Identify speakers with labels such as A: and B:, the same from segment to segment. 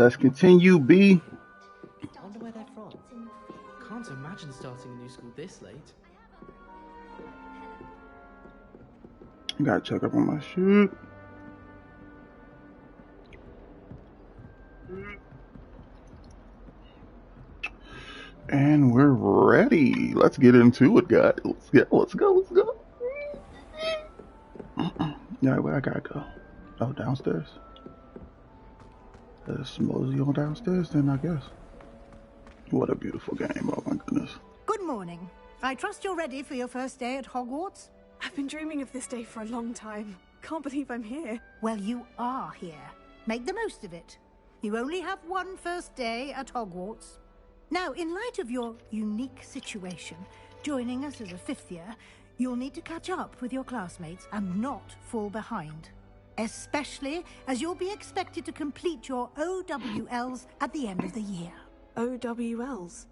A: Let's continue, B.
B: I wonder where they're from. Can't imagine starting a new school this late.
A: Gotta check up on my shit. And we're ready. Let's get into it, guys. Let's go. Yeah, where I gotta go? Oh, downstairs. There's Mosey on downstairs, then I guess. What a beautiful game, oh my goodness.
C: Good morning. I trust you're ready for your first day at Hogwarts?
D: I've been dreaming of this day for a long time. Can't believe I'm here.
C: Well, you are here. Make the most of it. You only have one first day at Hogwarts. Now, in light of your unique situation, joining us as a fifth year, you'll need to catch up with your classmates and not fall behind. Especially as you'll be expected to complete your OWLs at the end of the year.
D: OWLs?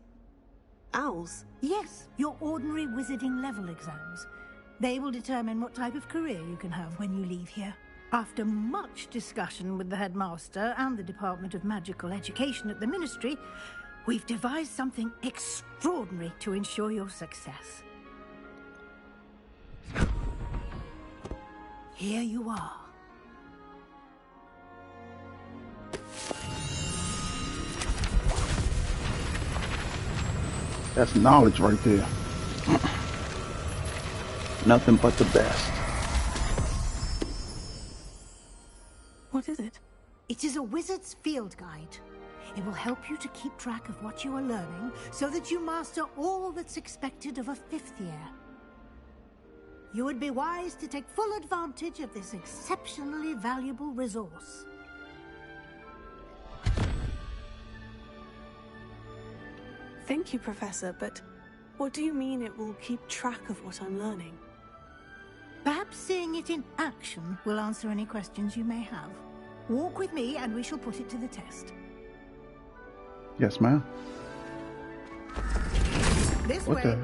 D: Owls?
C: Yes, your ordinary wizarding level exams. They will determine what type of career you can have when you leave here. After much discussion with the headmaster and the Department of Magical Education at the Ministry, we've devised something extraordinary to ensure your success. Here you are.
A: That's knowledge right there. Nothing but the best.
D: What is it?
C: It is a wizard's field guide. It will help you to keep track of what you are learning so that you master all that's expected of a fifth year. You would be wise to take full advantage of this exceptionally valuable resource.
D: Thank you, Professor, but what do you mean it will keep track of what I'm learning?
C: Perhaps seeing it in action will answer any questions you may have. Walk with me and we shall put it to the test.
A: Yes, ma'am.
C: This
A: What
C: way.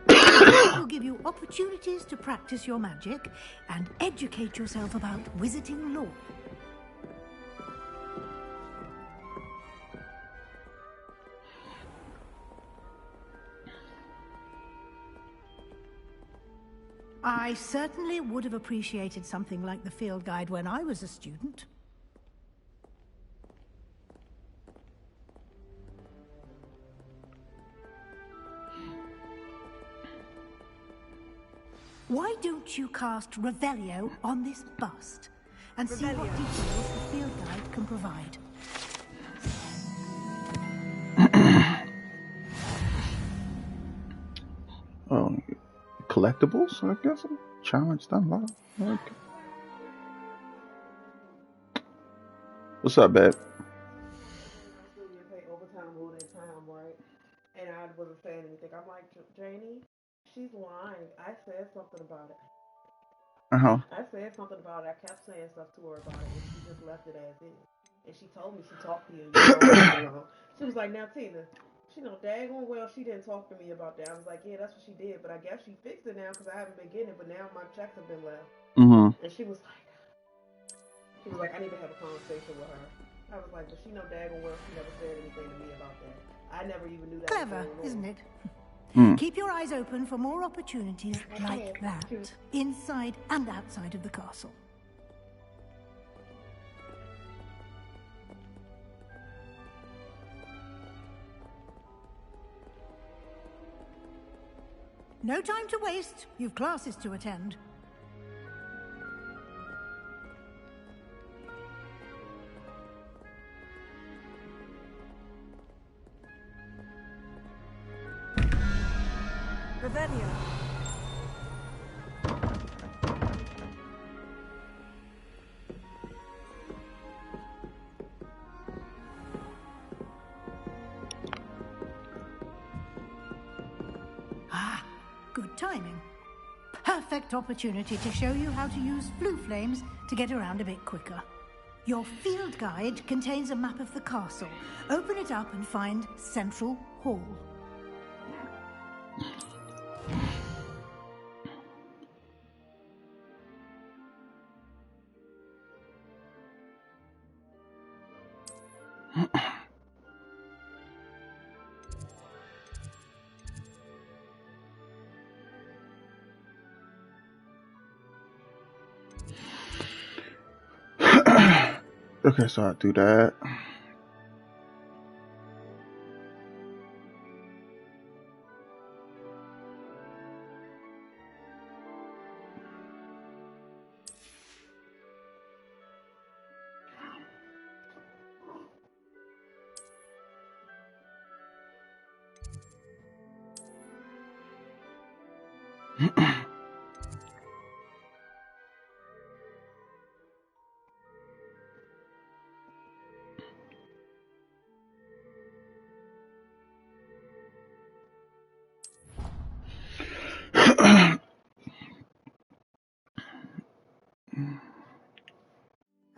C: It will give you opportunities to practice your magic and educate yourself about wizarding lore. I certainly would have appreciated something like the field guide when I was a student. Why don't you cast Revelio on this bust and see what details the field guide can provide?
A: Oh, collectibles, I guess. Challenge unlocked. Okay. What's up, babe?
E: Overtime all that time, right? And I wasn't saying anything. I'm like, Janie, she's lying. I said something about it. I said something about it. I kept saying stuff to her about it, and she just left it as is. And she told me she talked to you. She was like, now, Tina, she know daggone well she didn't talk to me about that. I was like, yeah, that's what she did. But I guess she fixed it now because I haven't been getting it. But now my checks have been left. And she was like, I need to have a conversation with her. I was like, but she know daggone well she never said anything to me about that. I never even knew that.
C: Clever, isn't it? Keep your eyes open for more opportunities like that, inside and outside of the castle. No time to waste. You've classes to attend.
D: Revelio.
C: Ah, good timing. Perfect opportunity to show you how to use blue flames to get around a bit quicker. Your field guide contains a map of the castle. Open it up and find Central Hall.
A: Okay, so I do that.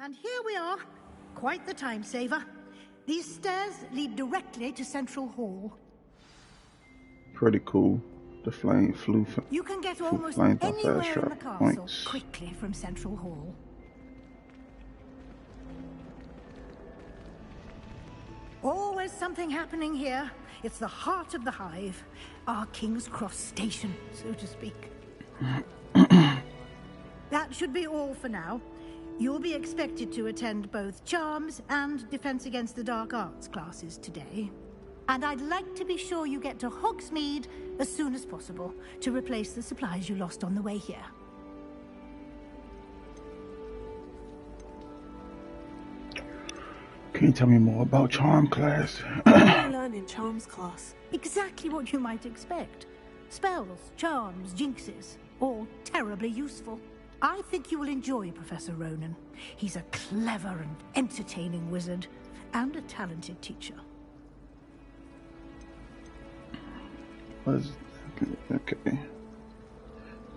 C: And here we are. Quite the time saver. These stairs lead directly to Central Hall.
A: Pretty cool. The flame flew.
C: You can get
A: flew
C: almost
A: flames off fast
C: anywhere in the
A: sharp
C: castle
A: points.
C: quickly from Central Hall. Always something happening here. It's the heart of the hive. Our King's Cross station, so to speak. That should be all for now. You'll be expected to attend both Charms and Defense Against the Dark Arts classes today. And I'd like to be sure you get to Hogsmeade as soon as possible to replace the supplies you lost on the way here.
A: Can you tell me more about Charm class?
D: What do I learn in Charms class?
C: Exactly what you might expect. Spells, charms, jinxes, all terribly useful. I think you will enjoy Professor Ronan. He's a clever and entertaining wizard, and a talented teacher.
A: Okay.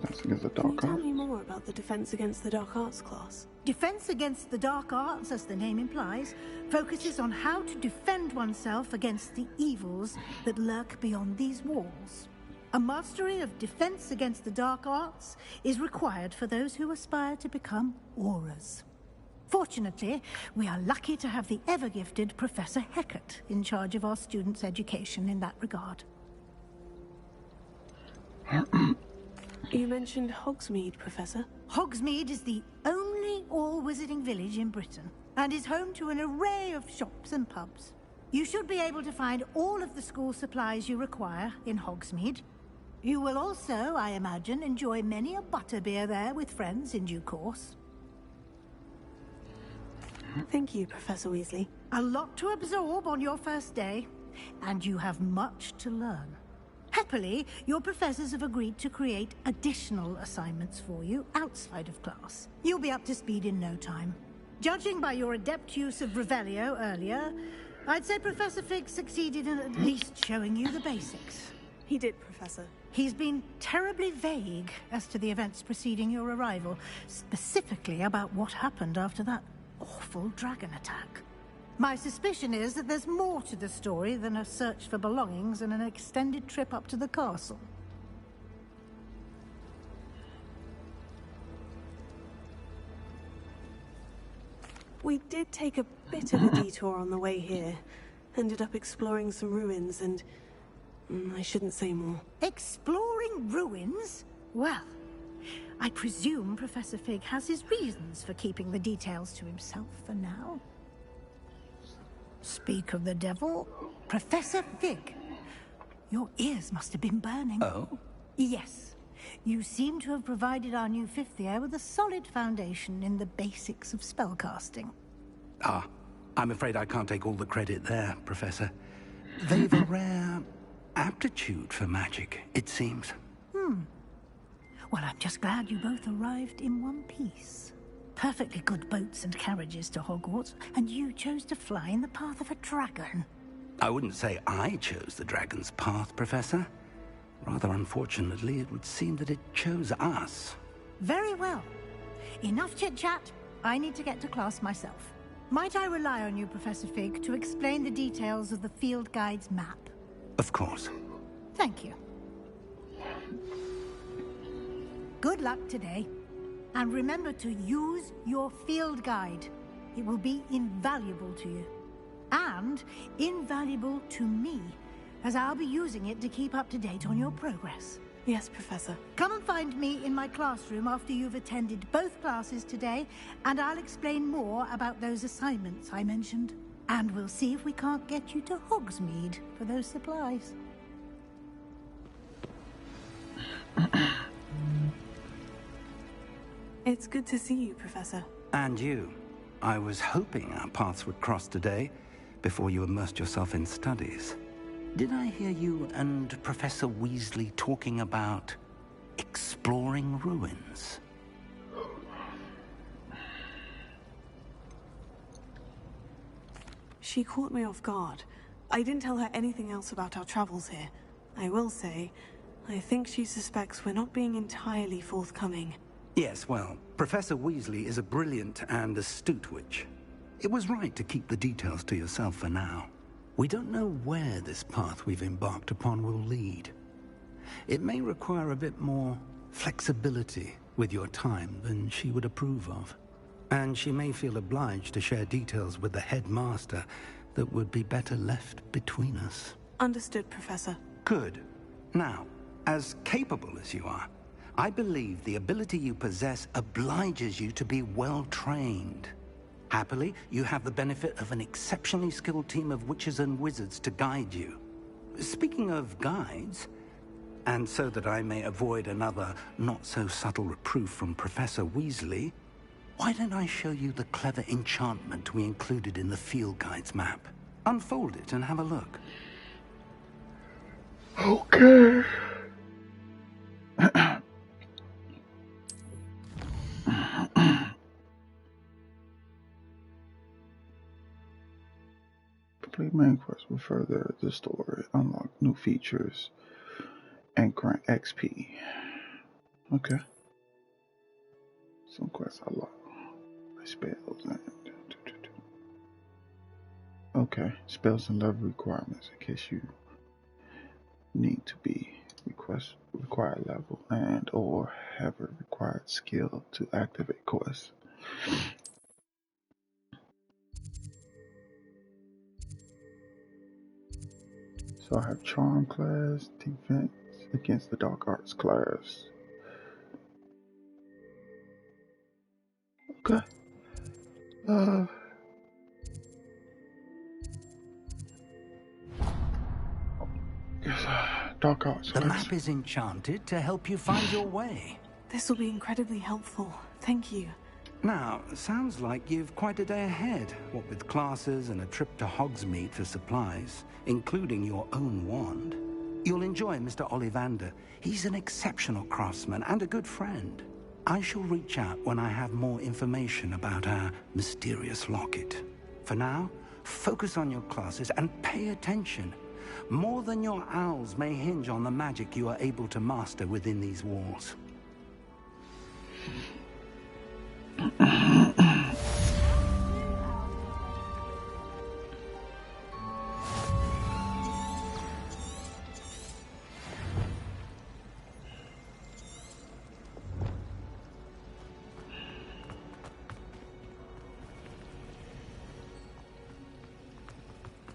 A: Defense Against the
D: Can you
A: Dark
D: tell
A: Arts.
D: me more about the Defense Against the Dark Arts class?
C: Defense Against the Dark Arts, as the name implies, focuses on how to defend oneself against the evils that lurk beyond these walls. A mastery of Defense Against the Dark Arts is required for those who aspire to become Aurors. Fortunately, we are lucky to have the ever-gifted Professor Hecat in charge of our students' education in that regard.
D: You mentioned Hogsmeade, Professor.
C: Hogsmeade is the only all-wizarding village in Britain, and is home to an array of shops and pubs. You should be able to find all of the school supplies you require in Hogsmeade. You will also, I imagine, enjoy many a butterbeer there with friends in due course.
D: Thank you, Professor Weasley.
C: A lot to absorb on your first day, and you have much to learn. Happily, your professors have agreed to create additional assignments for you outside of class. You'll be up to speed in no time. Judging by your adept use of Revelio earlier, I'd say Professor Fig succeeded in at least showing you the basics.
D: He did, Professor.
C: He's been terribly vague as to the events preceding your arrival, specifically about what happened after that awful dragon attack. My suspicion is that there's more to the story than a search for belongings and an extended trip up to the castle.
D: We did take a bit of a detour on the way here. Ended up exploring some ruins and... I shouldn't say more.
C: Exploring ruins? Well, I presume Professor Fig has his reasons for keeping the details to himself for now. Speak of the devil, Professor Fig. Your ears must have been burning.
F: Oh?
C: Yes. You seem to have provided our new fifth year with a solid foundation in the basics of spellcasting.
F: Ah, I'm afraid I can't take all the credit there, Professor. They've a rare aptitude for magic, it seems.
C: Well, I'm just glad you both arrived in one piece. Perfectly good boats and carriages to Hogwarts, and you chose to fly in the path of a dragon.
F: I wouldn't say I chose the dragon's path, Professor. Rather unfortunately, it would seem that it chose us.
C: Very well. Enough chit-chat. I need to get to class myself. Might I rely on you, Professor Fig, to explain the details of the field guide's map?
F: Of course.
C: Thank you. Good luck today. And remember to use your field guide. It will be invaluable to you. And invaluable to me, as I'll be using it to keep up to date on your progress.
D: Yes, Professor.
C: Come and find me in my classroom after you've attended both classes today, and I'll explain more about those assignments I mentioned. And we'll see if we can't get you to Hogsmeade for those supplies.
D: It's good to see you, Professor.
F: And you. I was hoping our paths would cross today, before you immersed yourself in studies. Did I hear you and Professor Weasley talking about exploring ruins?
D: She caught me off guard. I didn't tell her anything else about our travels here. I will say, I think she suspects we're not being entirely forthcoming.
F: Yes, well, Professor Weasley is a brilliant and astute witch. It was right to keep the details to yourself for now. We don't know where this path we've embarked upon will lead. It may require a bit more flexibility with your time than she would approve of. And she may feel obliged to share details with the headmaster that would be better left between us.
D: Understood, Professor.
F: Good. Now, as capable as you are, I believe the ability you possess obliges you to be well-trained. Happily, you have the benefit of an exceptionally skilled team of witches and wizards to guide you. Speaking of guides, and so that I may avoid another not-so-subtle reproof from Professor Weasley, why don't I show you the clever enchantment we included in the field guide's map? Unfold it and have a look.
A: Okay. Complete main quest will further the story, unlock new features, and grant XP. Okay. Some quests I lock. My spells and okay. Spells and level requirements in case you need to be required level and or have a required skill to activate quests. So I have Charm class, Defense against the Dark Arts class. Okay. Dark Arts
F: The
A: class.
F: map is enchanted to help you find your way.
D: This will be incredibly helpful. Thank you.
F: Now, sounds like you've quite a day ahead, what with classes and a trip to Hogsmeade for supplies, including your own wand. You'll enjoy Mr. Ollivander. He's an exceptional craftsman and a good friend. I shall reach out when I have more information about our mysterious locket. For now, focus on your classes and pay attention. More than your owls may hinge on the magic you are able to master within these walls.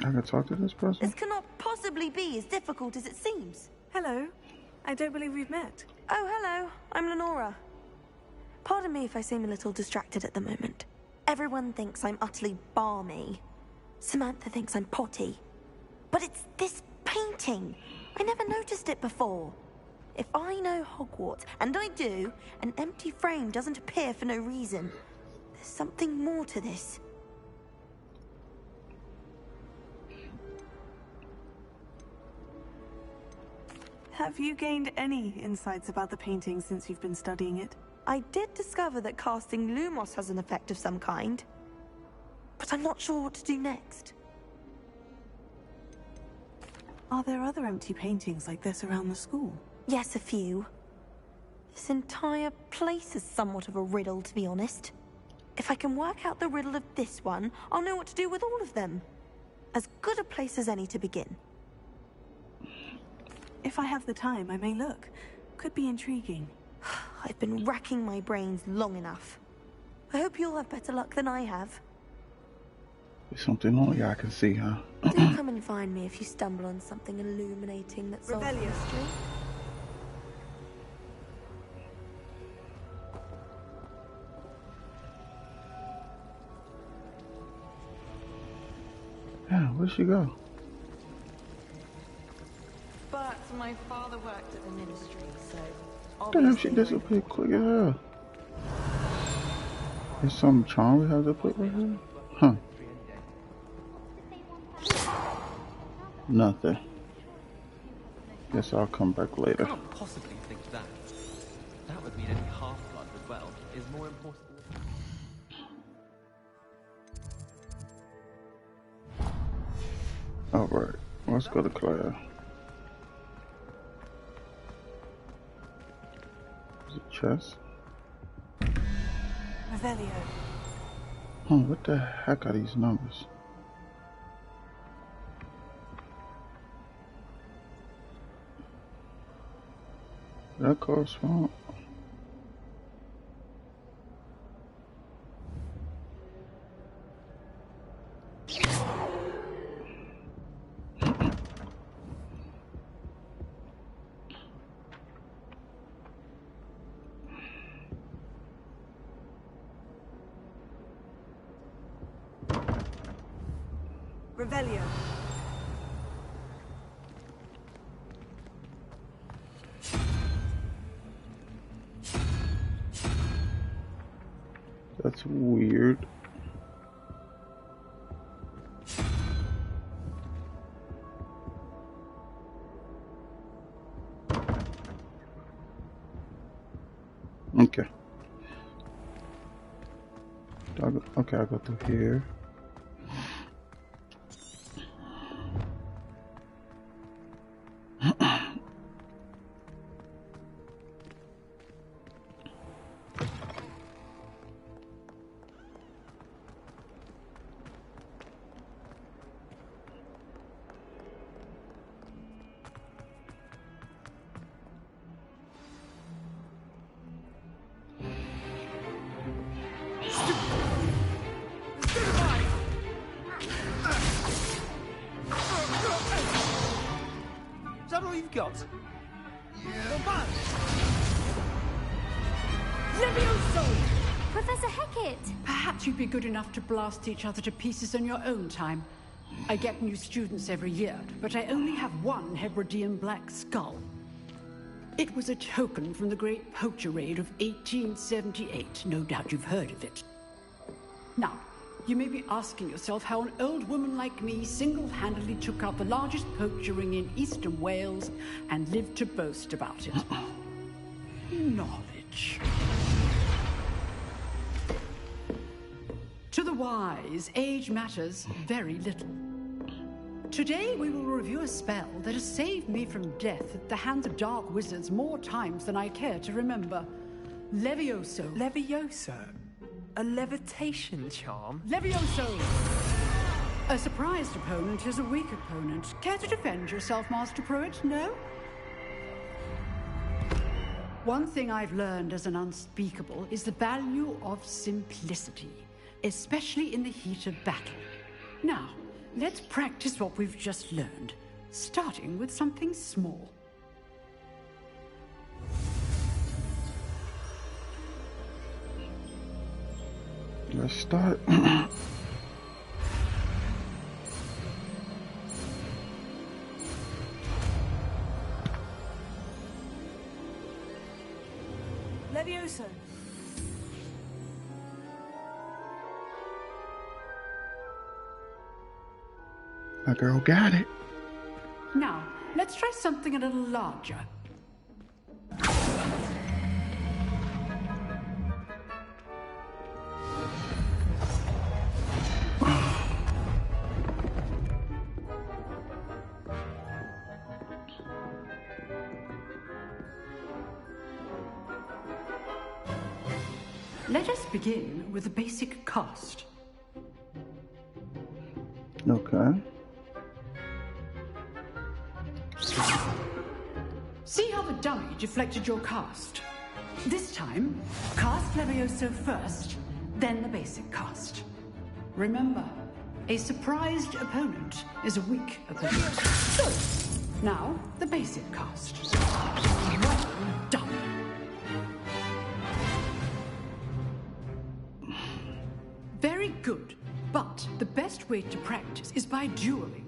A: I can talk to this person?
G: This cannot possibly be as difficult as it seems.
D: Hello. I don't believe we've met.
G: Oh, hello. I'm Lenora. Pardon me if I seem a little distracted at the moment. Everyone thinks I'm utterly balmy. Samantha thinks I'm potty. But it's this painting. I never noticed it before. If I know Hogwarts, and I do, an empty frame doesn't appear for no reason. There's something more to this.
D: Have you gained any insights about the painting since you've been studying it?
G: I did discover that casting Lumos has an effect of some kind. But I'm not sure what to do next.
D: Are there other empty paintings like this around the school?
G: Yes, a few. This entire place is somewhat of a riddle, to be honest. If I can work out the riddle of this one, I'll know what to do with all of them. As good a place as any to begin.
D: If I have the time, I may look. Could be intriguing.
G: I've been racking my brains long enough. I hope you'll have better luck than I have.
A: There's something only I can see, huh?
G: Do come and find me if you stumble on something illuminating that solves the mystery.
A: Where'd she go?
G: But my father worked at the ministry, so
A: Damn, she disappeared quick as hell. There's some charm we have to put with her? Huh. Nothing. Guess I'll come back later.
B: I can't possibly think that. That would mean any half-blood as well is more important.
A: Alright, let's go to Claire. Is it chess?
D: Revelio.
A: Huh, what the heck are these numbers? That correspond?
D: Revelio.
A: That's weird. Okay. Okay, I'll go through here.
B: Is that all you've got? Yeah.
H: Levioso! Professor Hecat!
I: Perhaps you'd be good enough to blast each other to pieces in your own time. I get new students every year, but I only have one Hebridean black skull. It was a token from the Great Poacher Raid of 1878. No doubt you've heard of it. Now, you may be asking yourself how an old woman like me single-handedly took out the largest poacher ring in eastern Wales and lived to boast about it. Knowledge. To the wise, age matters very little. Today we will review a spell that has saved me from death at the hands of dark wizards more times than I care to remember. Levioso.
J: Levioso? A levitation charm?
I: Levioso! A surprised opponent is a weak opponent. Care to defend yourself, Master Pruitt? No? One thing I've learned as an unspeakable is the value of simplicity, especially in the heat of battle. Now, let's practice what we've just learned, starting with something small.
A: Let's start.
D: Levioso.
A: My girl got it.
I: Now, let's try something a little larger. Let us begin with the basic cast.
A: Okay.
I: See how the dummy deflected your cast? This time, cast Levioso first, then the basic cast. Remember, a surprised opponent is a weak opponent. Good. Now, the basic cast. Well done. Very good, but the best best way to practice is by dueling.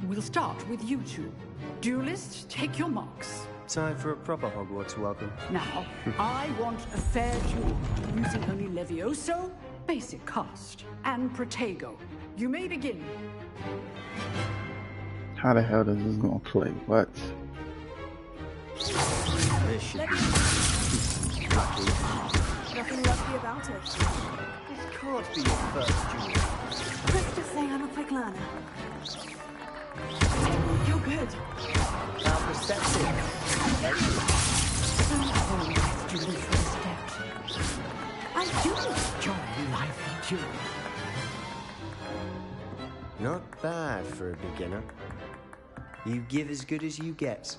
I: We'll start with you two. Duelists, take your marks.
J: Time for a proper Hogwarts welcome.
I: Now, I want a fair duel, using only Levioso, basic cast, and Protego. You may begin.
A: How the hell is this gonna play? What?
J: This should be lucky.
D: Nothing lucky about it.
J: This can't be your first duel.
D: Let's just say I'm a quick learner. You're good.
J: How perceptive.
I: I do enjoy lively duel.
J: Not bad for a beginner. You give as good as you get.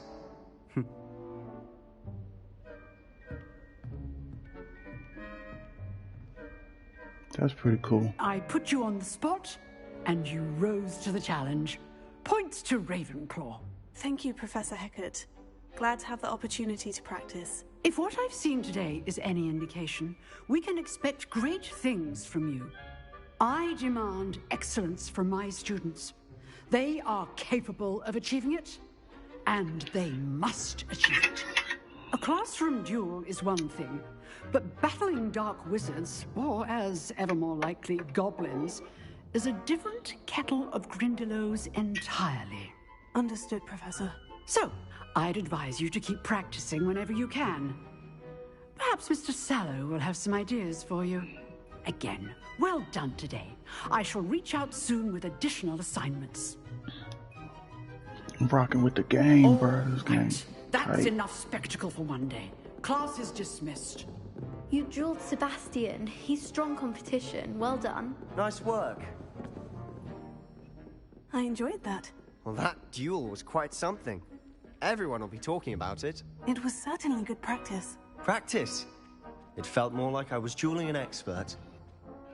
A: That's pretty cool.
I: I put you on the spot, and you rose to the challenge. Points to Ravenclaw.
D: Thank you, Professor Hecat. Glad to have the opportunity to practice.
I: If what I've seen today is any indication, we can expect great things from you. I demand excellence from my students. They are capable of achieving it, and they must achieve it. A classroom duel is one thing, but battling dark wizards, or as ever more likely, goblins, is a different kettle of Grindylows entirely.
D: Understood, Professor.
I: So, I'd advise you to keep practicing whenever you can. Perhaps Mr. Sallow will have some ideas for you. Again, well done today. I shall reach out soon with additional assignments.
A: I'm rocking with the game, bro. This game.
I: That's enough spectacle for one day. Class is dismissed.
H: You dueled Sebastian. He's strong competition. Well done.
J: Nice work.
D: I enjoyed that.
J: Well, that duel was quite something. Everyone will be talking about it.
D: It was certainly good practice.
J: Practice? It felt more like I was dueling an expert.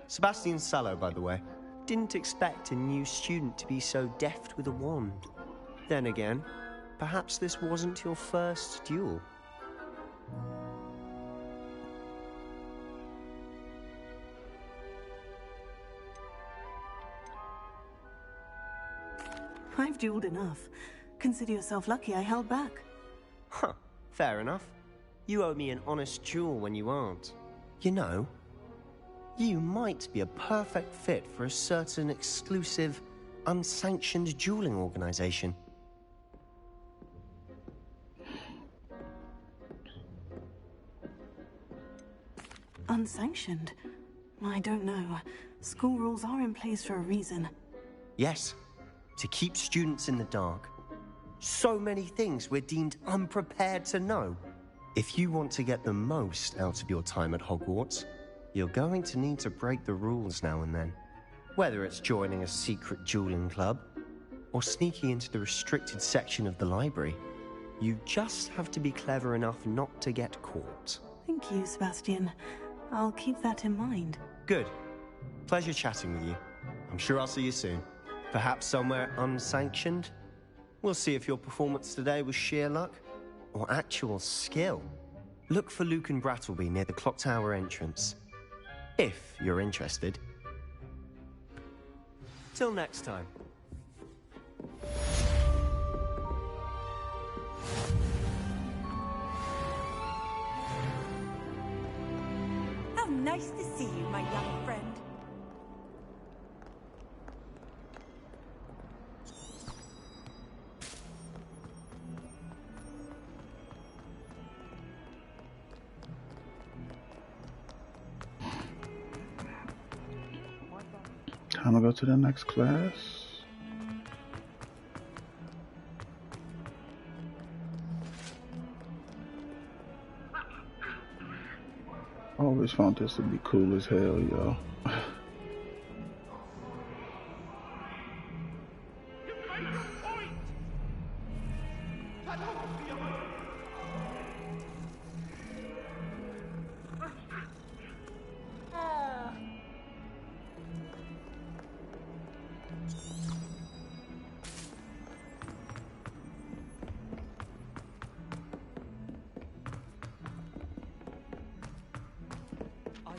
J: Sebastian Sallow, by the way. Didn't expect a new student to be so deft with a wand. Then again, perhaps this wasn't your first duel.
D: I've dueled enough. Consider yourself lucky I held back.
J: Huh, fair enough. You owe me an honest duel when you aren't. You know, you might be a perfect fit for a certain exclusive, unsanctioned dueling organization.
D: Unsanctioned? I don't know. School rules are in place for a reason.
J: Yes, to keep students in the dark. So many things we're deemed unprepared to know. If you want to get the most out of your time at Hogwarts, you're going to need to break the rules now and then. Whether it's joining a secret dueling club, or sneaking into the restricted section of the library, you just have to be clever enough not to get caught.
D: Thank you, Sebastian. I'll keep that in mind.
J: Good. Pleasure chatting with you. I'm sure I'll see you soon. Perhaps somewhere unsanctioned? We'll see if your performance today was sheer luck or actual skill. Look for Luke and Brattleby near the clock tower entrance. If you're interested. Till next time.
G: How nice to see you, my young friend.
A: Time to go to the next class. I always found this to be cool as hell, yo.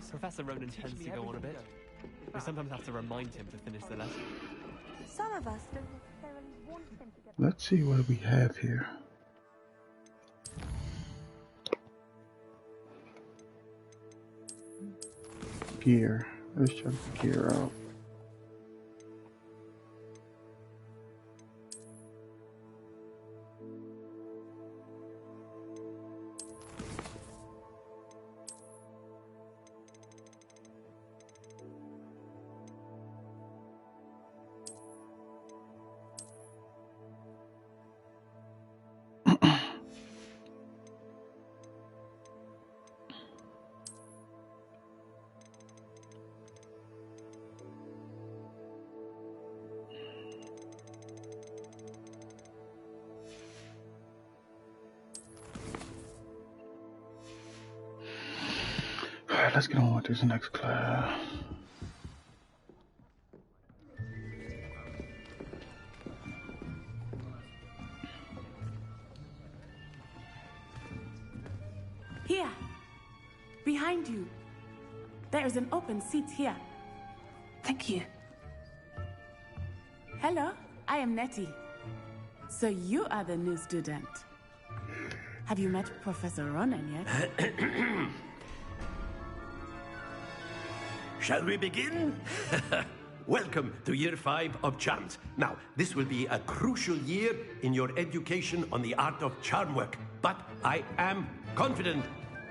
B: Professor Ronan tends to go on a bit.
K: sometimes have to remind him to finish the lesson.
G: Some of us don't necessarily want him to get...
A: Let's see what we have here. Gear. Let's check the gear out. Alright, let's get on with this next class.
L: Here, behind you. There is an open seat here. Thank you. Hello, I am Nettie. So you are the new student. Have you met Professor Ronan yet?
M: Shall we begin? Welcome to Year 5 of Charms. Now, this will be a crucial year in your education on the art of charm work. But I am confident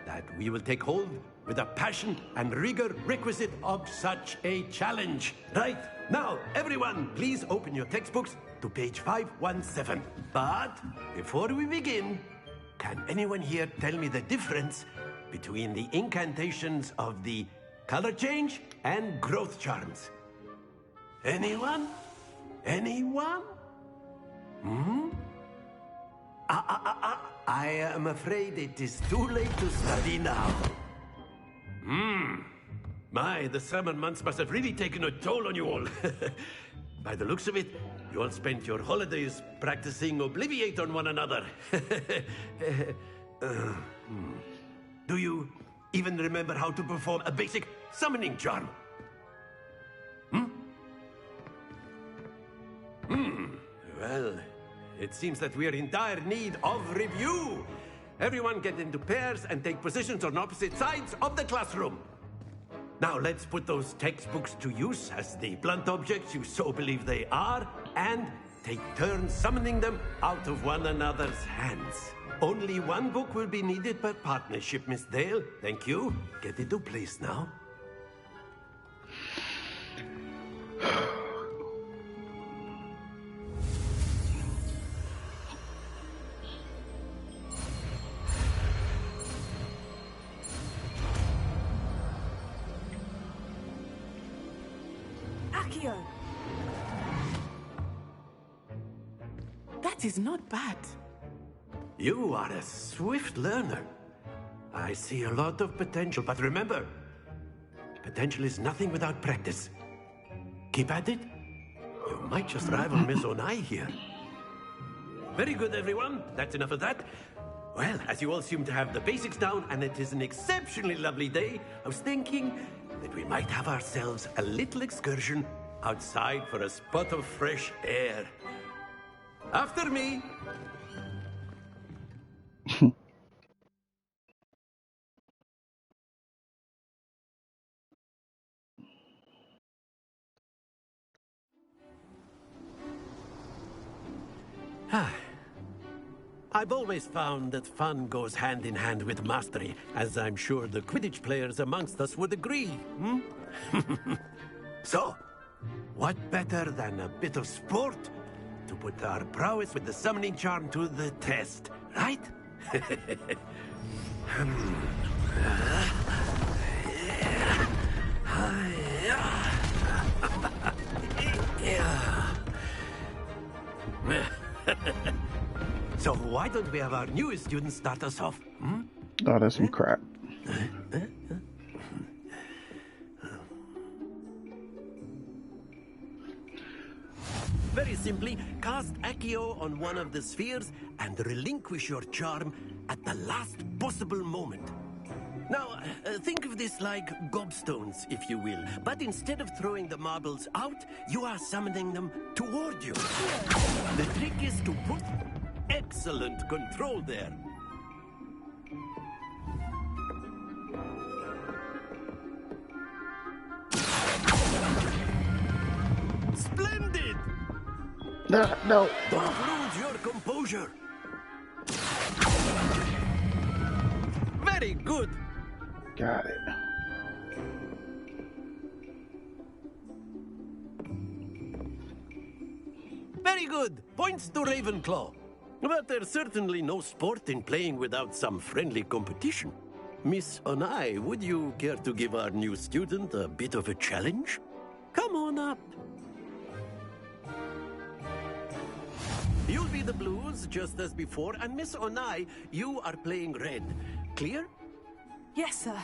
M: that we will take hold with the passion and rigor requisite of such a challenge. Right, now, everyone, please open your textbooks to page 517. But before we begin, can anyone here tell me the difference between the incantations of the color change and growth charms? Anyone? Anyone? I am afraid it is too late to study now. My, the summer months must have really taken a toll on you all. By the looks of it, you all spent your holidays practicing Obliviate on one another. Do you even remember how to perform a basic summoning charm? Well, it seems that we are in dire need of review. Everyone get into pairs and take positions on opposite sides of the classroom. Now let's put those textbooks to use as the blunt objects you so believe they are, and take turns summoning them out of one another's hands. Only one book will be needed per partnership, Miss Dale. Thank you. Get into place now.
L: Akio! That is not bad.
M: You are a swift learner. I see a lot of potential, but remember, potential is nothing without practice. Keep at it. You might just rival Miss Onai here. Very good, everyone. That's enough of that. Well, as you all seem to have the basics down, and it is an exceptionally lovely day, I was thinking that we might have ourselves a little excursion outside for a spot of fresh air. After me. I've always found that fun goes hand in hand with mastery, as I'm sure the Quidditch players amongst us would agree. So, what better than a bit of sport to put our prowess with the summoning charm to the test, right? So why don't we have our newest student start us off?
A: Oh, that's some crap.
M: Very simply, cast Accio on one of the spheres and relinquish your charm at the last possible moment. Now, think of this like gobstones, if you will. But instead of throwing the marbles out, you are summoning them toward you. The trick is to put excellent control there. Splendid!
A: No.
M: Don't lose your composure. Very good.
A: Got it.
M: Very good. Points to Ravenclaw. But there's certainly no sport in playing without some friendly competition. Miss Onai, would you care to give our new student a bit of a challenge? Come on up. You'll be the blues, just as before, and Miss Onai, you are playing red. Clear?
D: Yes, sir.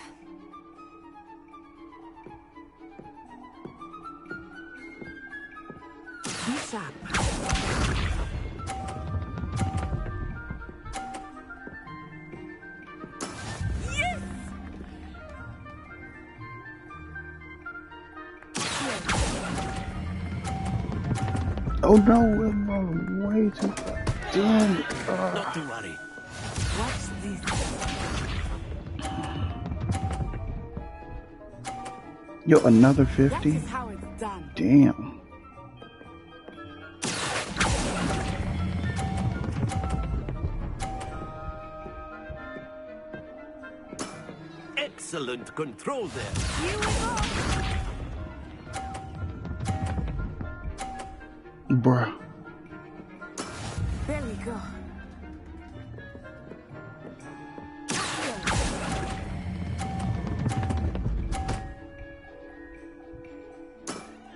L: Be sharp.
D: Yes!
A: Oh no, we're going way too far. Damn it.
M: Not to worry.
L: Watch this.
A: Yo, another
L: That
A: 50?
L: is how it's done.
A: Damn.
M: Excellent control there.
D: Here we go!
A: Bruh.
L: There we go.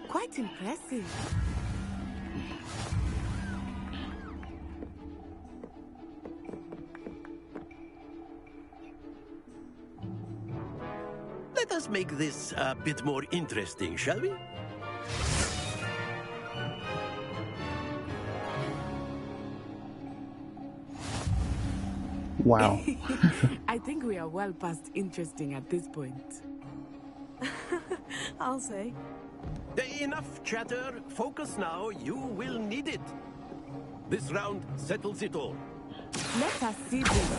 L: Quite impressive.
M: Let us make this a bit more interesting, shall we?
A: Wow.
L: I think we are well past interesting at this point.
D: I'll say.
M: Enough chatter. Focus now. You will need it. This round settles it all.
L: Let us see this.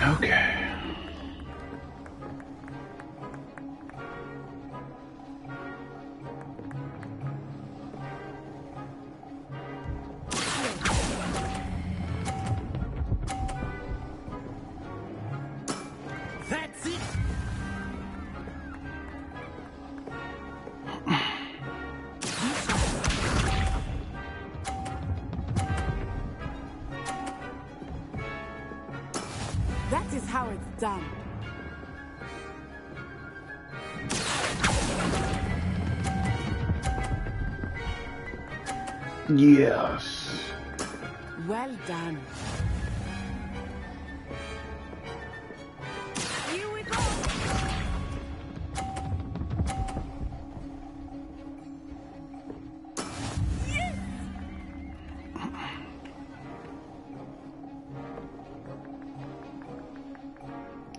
A: Okay.
M: That's it.
L: That is how it's done.
A: Yes.
L: Well done.
D: Here we go! Yes!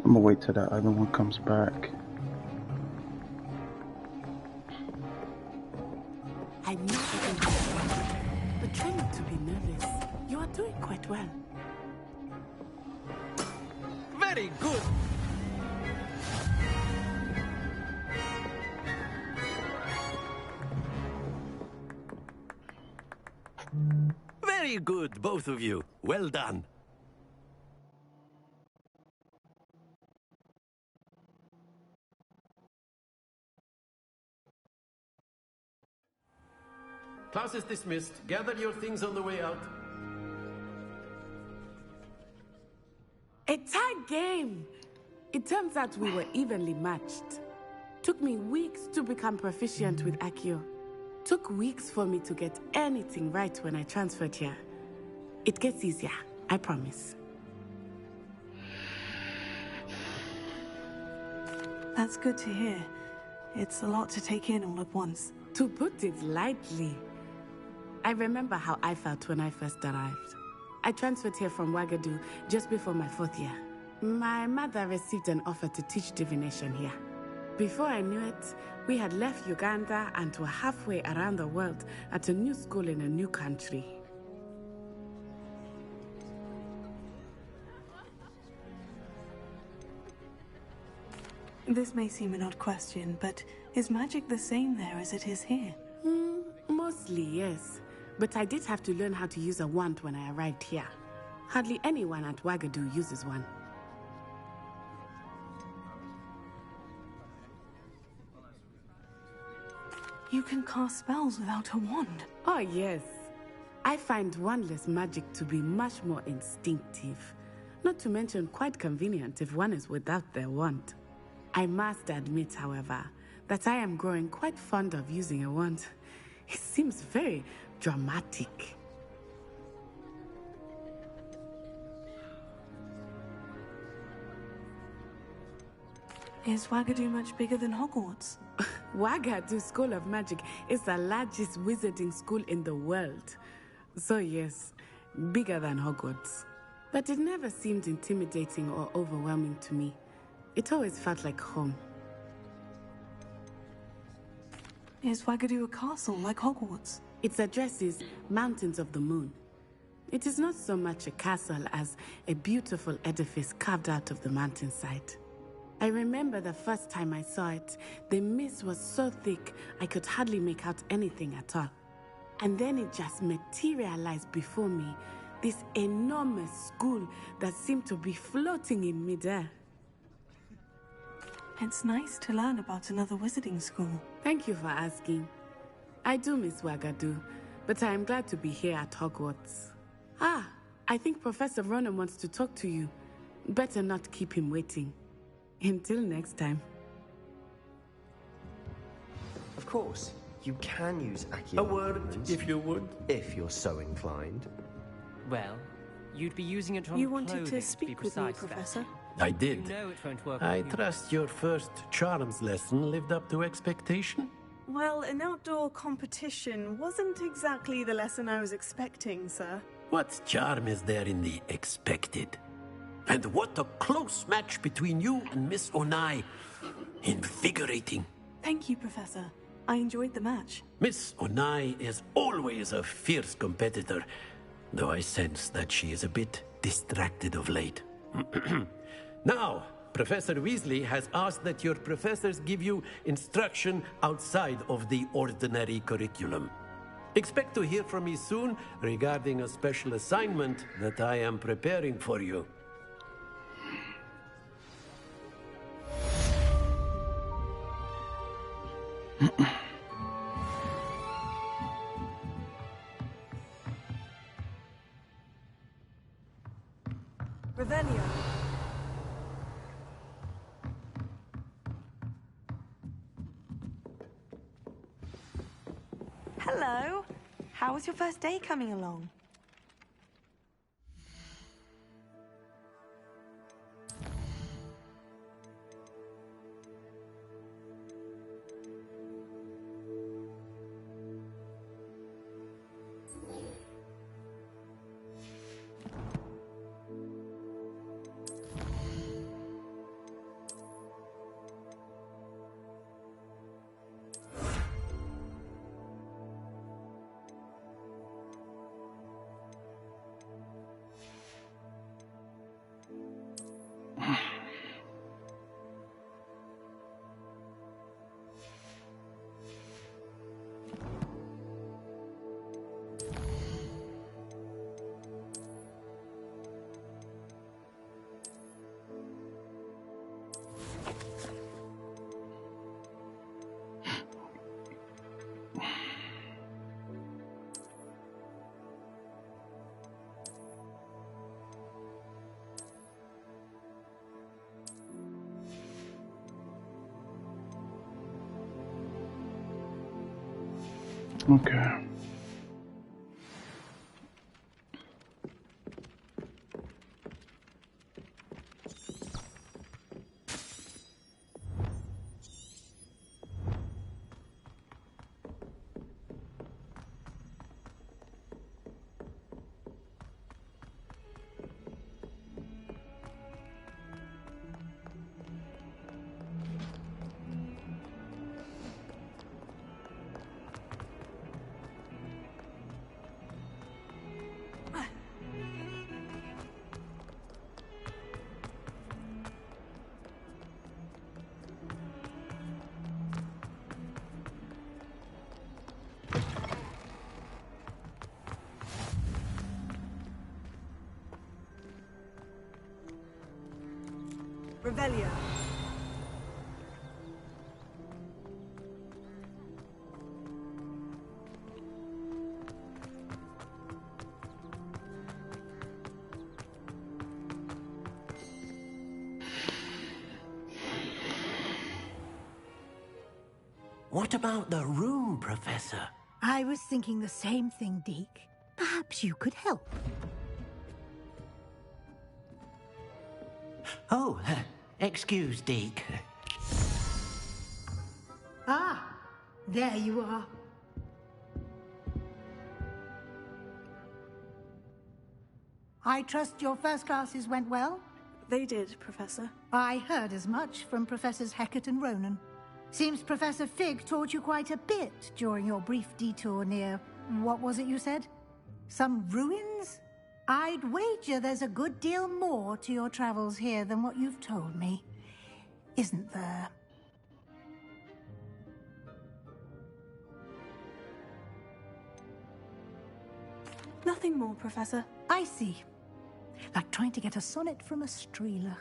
A: I'm gonna wait till that other one comes back.
L: I know it will be hard, but try not to be nervous. You are doing quite well.
M: Very good. Very good, both of you. Well done. Class is dismissed. Gather your things on the way out.
L: A tight game. It turns out we were evenly matched. Took me weeks to become proficient with Accio. Took weeks for me to get anything right when I transferred here. It gets easier, I promise.
D: That's good to hear. It's a lot to take in all at once.
L: To put it lightly, I remember how I felt when I first arrived. I transferred here from Wagadu just before my 4th year. My mother received an offer to teach divination here. Before I knew it, we had left Uganda and were halfway around the world at a new school in a new country.
D: This may seem an odd question, but is magic the same there as it is here?
L: Mostly, yes. But I did have to learn how to use a wand when I arrived here. Hardly anyone at Wagadu uses one.
D: You can cast spells without a wand?
L: Oh, yes. I find wandless magic to be much more instinctive. Not to mention quite convenient if one is without their wand. I must admit, however, that I am growing quite fond of using a wand. It seems very dramatic.
D: Is Wagadu much bigger than Hogwarts?
L: Wagadu School of Magic is the largest wizarding school in the world. So yes, bigger than Hogwarts. But it never seemed intimidating or overwhelming to me. It always felt like home.
D: Is Wagadu a castle like Hogwarts?
L: Its address is Mountains of the Moon. It is not so much a castle as a beautiful edifice carved out of the mountainside. I remember the first time I saw it, the mist was so thick I could hardly make out anything at all. And then it just materialized before me, this enormous school that seemed to be floating in midair.
D: It's nice to learn about another wizarding school.
L: Thank you for asking. I do miss Wagadu, but I am glad to be here at Hogwarts. I think Professor Ronan wants to talk to you. Better not keep him waiting. Until next time.
J: Of course, you can use Accio.
M: A word, if you would.
J: If you're so inclined.
K: Well, you'd be using it on
D: You wanted
K: clothing,
D: to speak with me, Professor?
M: I did.
K: You know it won't work
M: I
K: with you.
M: trust your first charms lesson lived up to expectation?
N: Well, an outdoor competition wasn't exactly the lesson I was expecting, sir.
M: What charm is there in the expected? And what a close match between you and Miss Onai. Invigorating.
D: Thank you, Professor. I enjoyed the match.
M: Miss Onai is always a fierce competitor, though I sense that she is a bit distracted of late. Now, Professor Weasley has asked that your professors give you instruction outside of the ordinary curriculum. Expect to hear from me soon regarding a special assignment that I am preparing for you.
N: Ravenna.
G: Hello. How was your first day coming along?
A: Okay.
N: Revelio.
M: What about the room, Professor?
C: I was thinking the same thing, Deke. Perhaps you could help.
M: Oh, excuse, Deke.
C: Ah, there you are. I trust your first classes went well?
N: They did, Professor.
C: I heard as much from Professors Hecat and Ronan. Seems Professor Fig taught you quite a bit during your brief detour near... what was it you said? Some ruins? I'd wager there's a good deal more to your travels here than what you've told me. Isn't there?
N: Nothing more, Professor.
C: I see. Like trying to get a sonnet from a streeler.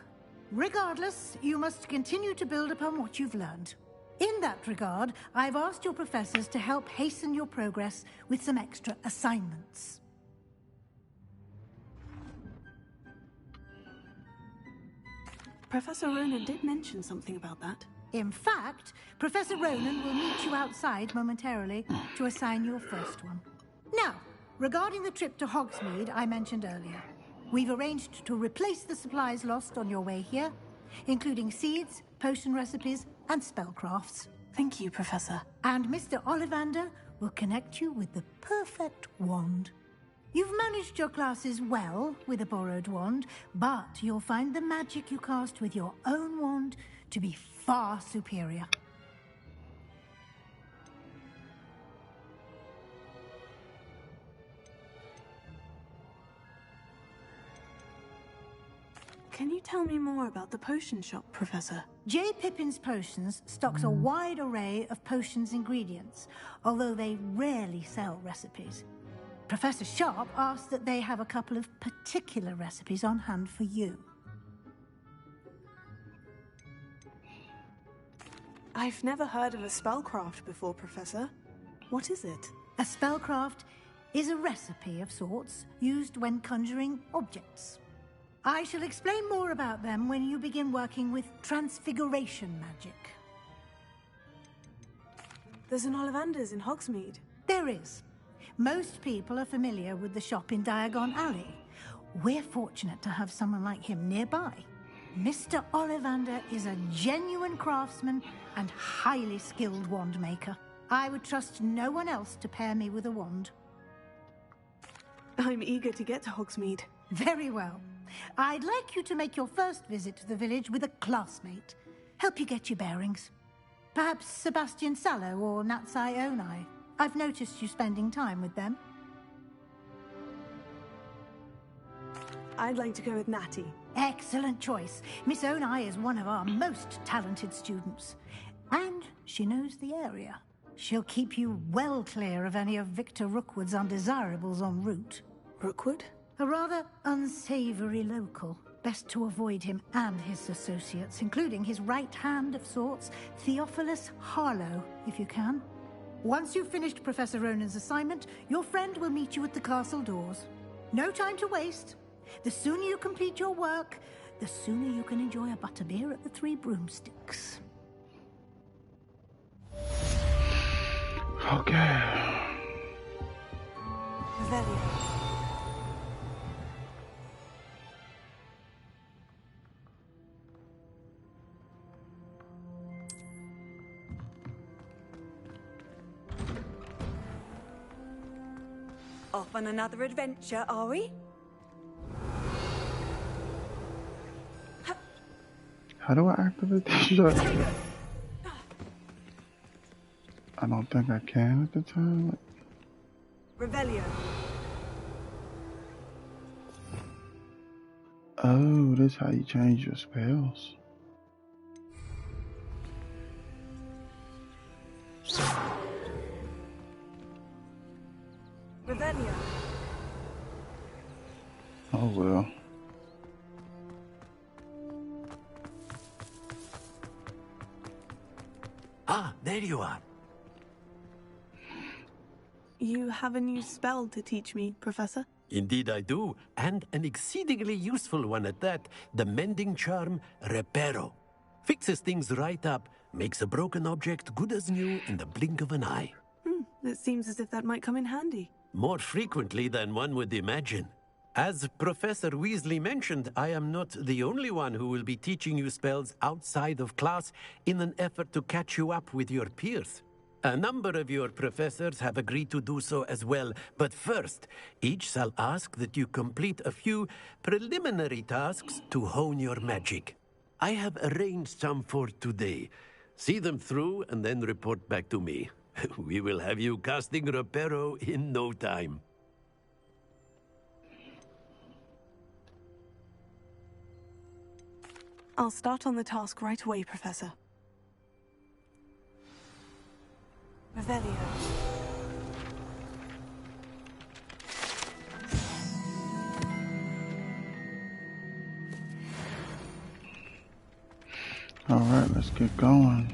C: Regardless, you must continue to build upon what you've learned. In that regard, I've asked your professors to help hasten your progress with some extra assignments.
N: Professor Ronan did mention something about that.
C: In fact, Professor Ronan will meet you outside momentarily to assign your first one. Now, regarding the trip to Hogsmeade I mentioned earlier, we've arranged to replace the supplies lost on your way here, including seeds, potion recipes, and spellcrafts.
N: Thank you, Professor.
C: And Mr. Ollivander will connect you with the perfect wand. You've managed your classes well with a borrowed wand, but you'll find the magic you cast with your own wand to be far superior.
N: Can you tell me more about the potion shop, Professor?
C: J. Pippin's Potions stocks a wide array of potions ingredients, although they rarely sell recipes. Professor Sharp asked that they have a couple of particular recipes on hand for you.
N: I've never heard of a spellcraft before, Professor. What is it?
C: A spellcraft is a recipe of sorts used when conjuring objects. I shall explain more about them when you begin working with transfiguration magic.
N: There's an Ollivander's in Hogsmeade.
C: There is. Most people are familiar with the shop in Diagon Alley. We're fortunate to have someone like him nearby. Mr. Ollivander is a genuine craftsman and highly skilled wand maker. I would trust no one else to pair me with a wand.
N: I'm eager to get to Hogsmeade.
C: Very well. I'd like you to make your first visit to the village with a classmate. Help you get your bearings. Perhaps Sebastian Sallow or Natsai Onai. I've noticed you spending time with them.
N: I'd like to go with Natty.
C: Excellent choice. Miss Onai is one of our most talented students. And she knows the area. She'll keep you well clear of any of Victor Rookwood's undesirables en route.
N: Rookwood?
C: A rather unsavory local. Best to avoid him and his associates, including his right hand of sorts, Theophilus Harlow, if you can. Once you've finished Professor Ronan's assignment, your friend will meet you at the castle doors. No time to waste. The sooner you complete your work, the sooner you can enjoy a butterbeer at the Three Broomsticks.
A: Okay.
N: Revelio.
O: Off on another adventure, are we?
A: How do I activate this shot? I don't think I can at the time.
O: Revelio.
A: Oh, that's how you change your spells.
O: Revelio.
A: Oh well.
M: there you are.
D: You have a new spell to teach me, Professor?
M: Indeed I do, and an exceedingly useful one at that. The mending charm, Reparo. Fixes things right up, makes a broken object good as new in the blink of an eye.
D: It seems as if that might come in handy.
M: More frequently than one would imagine. As Professor Weasley mentioned, I am not the only one who will be teaching you spells outside of class in an effort to catch you up with your peers. A number of your professors have agreed to do so as well, but first, each shall ask that you complete a few preliminary tasks to hone your magic. I have arranged some for today. See them through and then report back to me. We will have you casting Reparo in no time.
D: I'll start on the task right away, Professor. Revelio.
A: Alright, let's get going.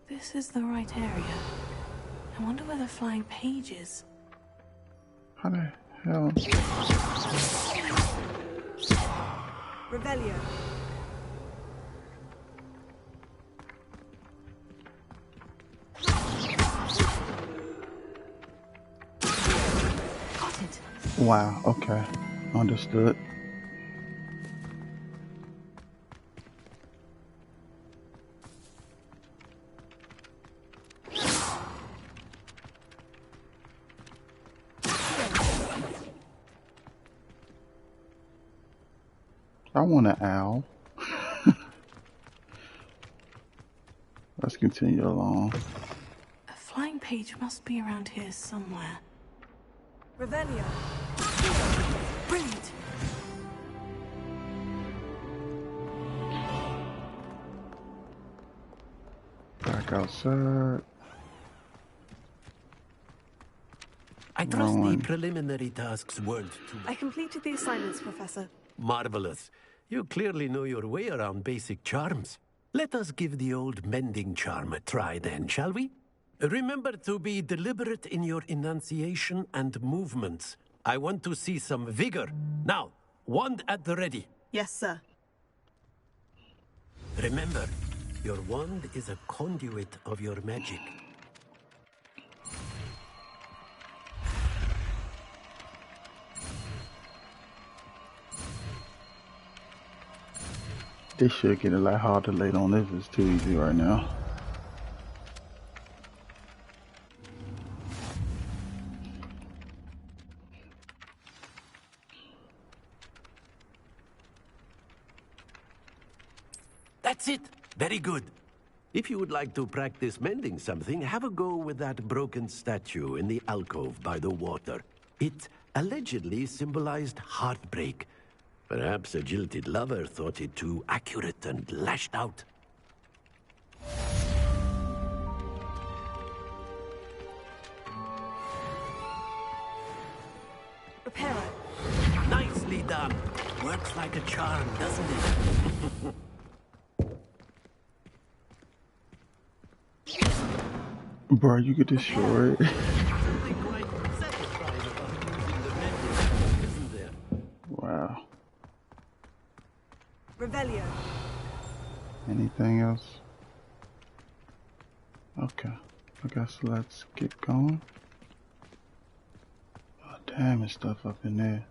D: This is the right area. I wonder where the flying page is.
A: How the hell?
O: Revelio.
D: Got it.
A: Wow, okay. Understood. I want an owl. Let's continue along.
D: A flying page must be around here somewhere.
O: Revelio.
D: Brilliant.
A: Back outside.
M: I trust the preliminary tasks weren't too much.
D: I completed the assignments, Professor.
M: Marvelous. You clearly know your way around basic charms. Let us give the old mending charm a try then, shall we? Remember to be deliberate in your enunciation and movements. I want to see some vigor. Now, wand at the ready.
D: Yes, sir.
M: Remember, your wand is a conduit of your magic.
A: This should get a lot harder later on. This is too easy right now.
M: That's it. Very good. If you would like to practice mending something, have a go with that broken statue in the alcove by the water. It allegedly symbolized heartbreak. Perhaps a jilted lover thought it too accurate and lashed out.
O: Reparo.
M: Nicely done. Works like a charm, doesn't it?
A: Bro, you get destroyed. Wow.
O: Revelio.
A: Anything else? Okay. I guess let's get going. Oh, damn, there's stuff up in there.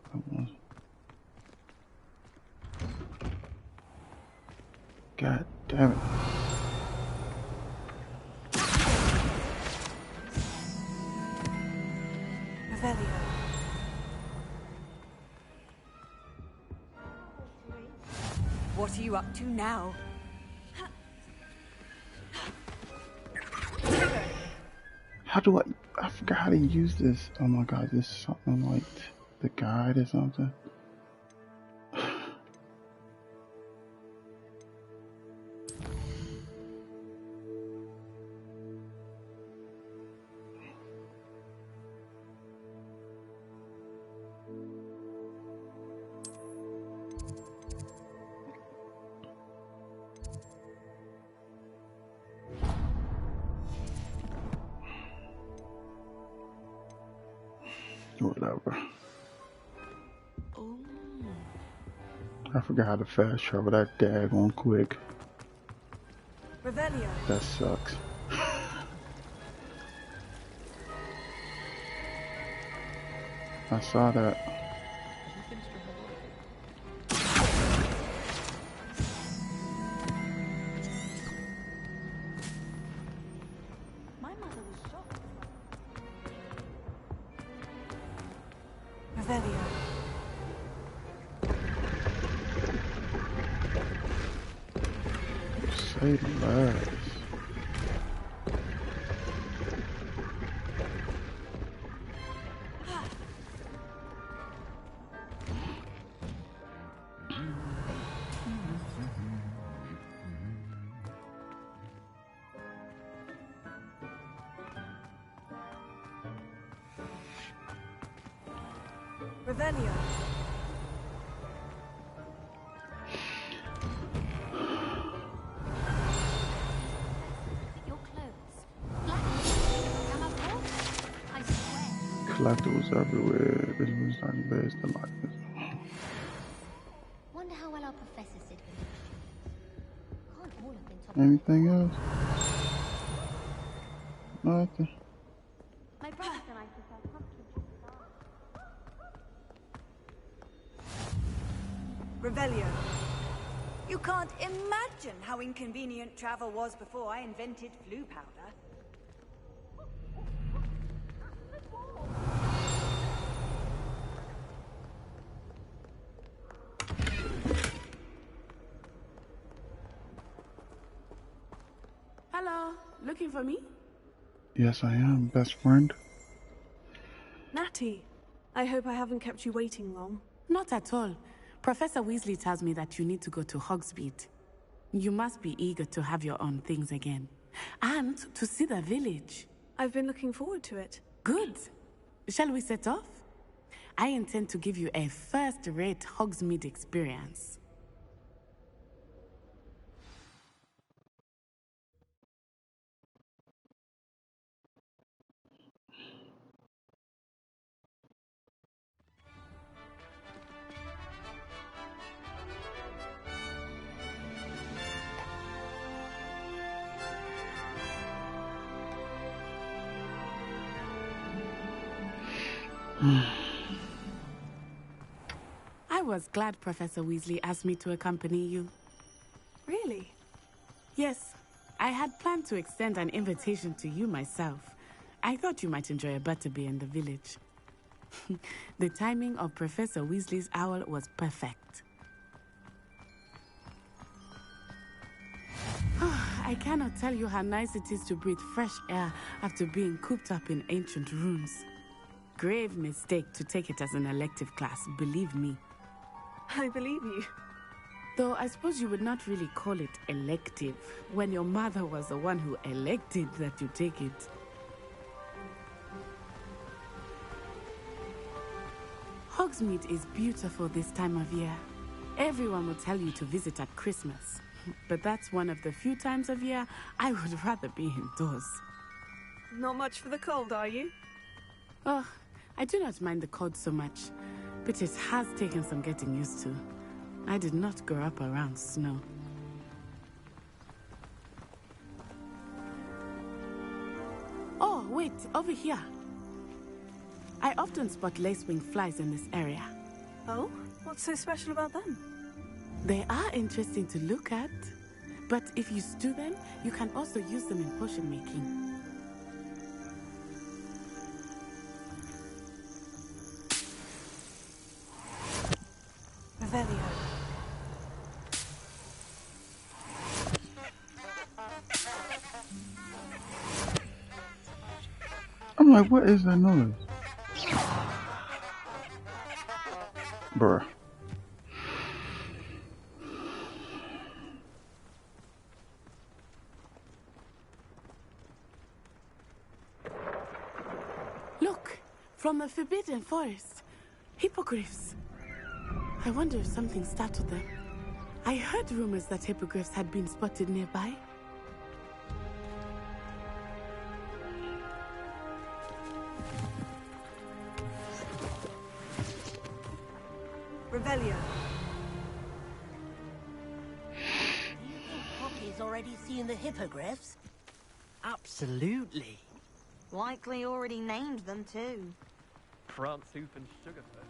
A: God damn it.
O: Revelio. What are you up to now?
A: How do I forgot how to use this. Oh my god, this is something like the guide or something. Whatever. I forgot how to fast travel that daggone quick.
O: Revelio.
A: That sucks. I saw that.
O: My mother was shocked. Revelio.
A: Say less.
O: Revelio.
P: Your clothes. Am I wrong? I swear.
A: Collectibles everywhere. This was not based on my business.
P: Wonder how well our professors did with it. Can't all have been top.
A: Anything else? Nothing.
P: My brother and I prefer pumpkin
O: Revelio. You can't imagine how inconvenient travel was before I invented flu powder.
L: Hello, looking for me?
A: Yes, I am, best friend.
D: Natty, I hope I haven't kept you waiting long.
L: Not at all. Professor Weasley tells me that you need to go to Hogsmeade. You must be eager to have your own things again. And to see the village.
D: I've been looking forward to it.
L: Good. Shall we set off? I intend to give you a first-rate Hogsmeade experience. I was glad Professor Weasley asked me to accompany you.
D: Really?
L: Yes. I had planned to extend an invitation to you myself. I thought you might enjoy a butterbeer in the village. The timing of Professor Weasley's owl was perfect. I cannot tell you how nice it is to breathe fresh air after being cooped up in ancient rooms. Grave mistake to take it as an elective class, believe me.
D: I believe you.
L: Though I suppose you would not really call it elective when your mother was the one who elected that you take it. Hogsmeade is beautiful this time of year. Everyone will tell you to visit at Christmas. But that's one of the few times of year I would rather be indoors.
D: Not much for the cold, are you?
L: Oh, I do not mind the cold so much, but it has taken some getting used to. I did not grow up around snow. Oh, wait, over here. I often spot lacewing flies in this area.
D: Oh? What's so special about them?
L: They are interesting to look at, but if you stew them, you can also use them in potion making.
O: Revelio.
A: I'm like, what is that noise? Bruh.
L: Look, from the Forbidden Forest. Hippogriffs. I wonder if something startled them. I heard rumors that hippogriffs had been spotted nearby.
N: Revelio.
Q: Do you think Poppy's already seen the hippogriffs?
R: Absolutely.
G: Likely already named them too.
R: Prawn soup and sugarfoot.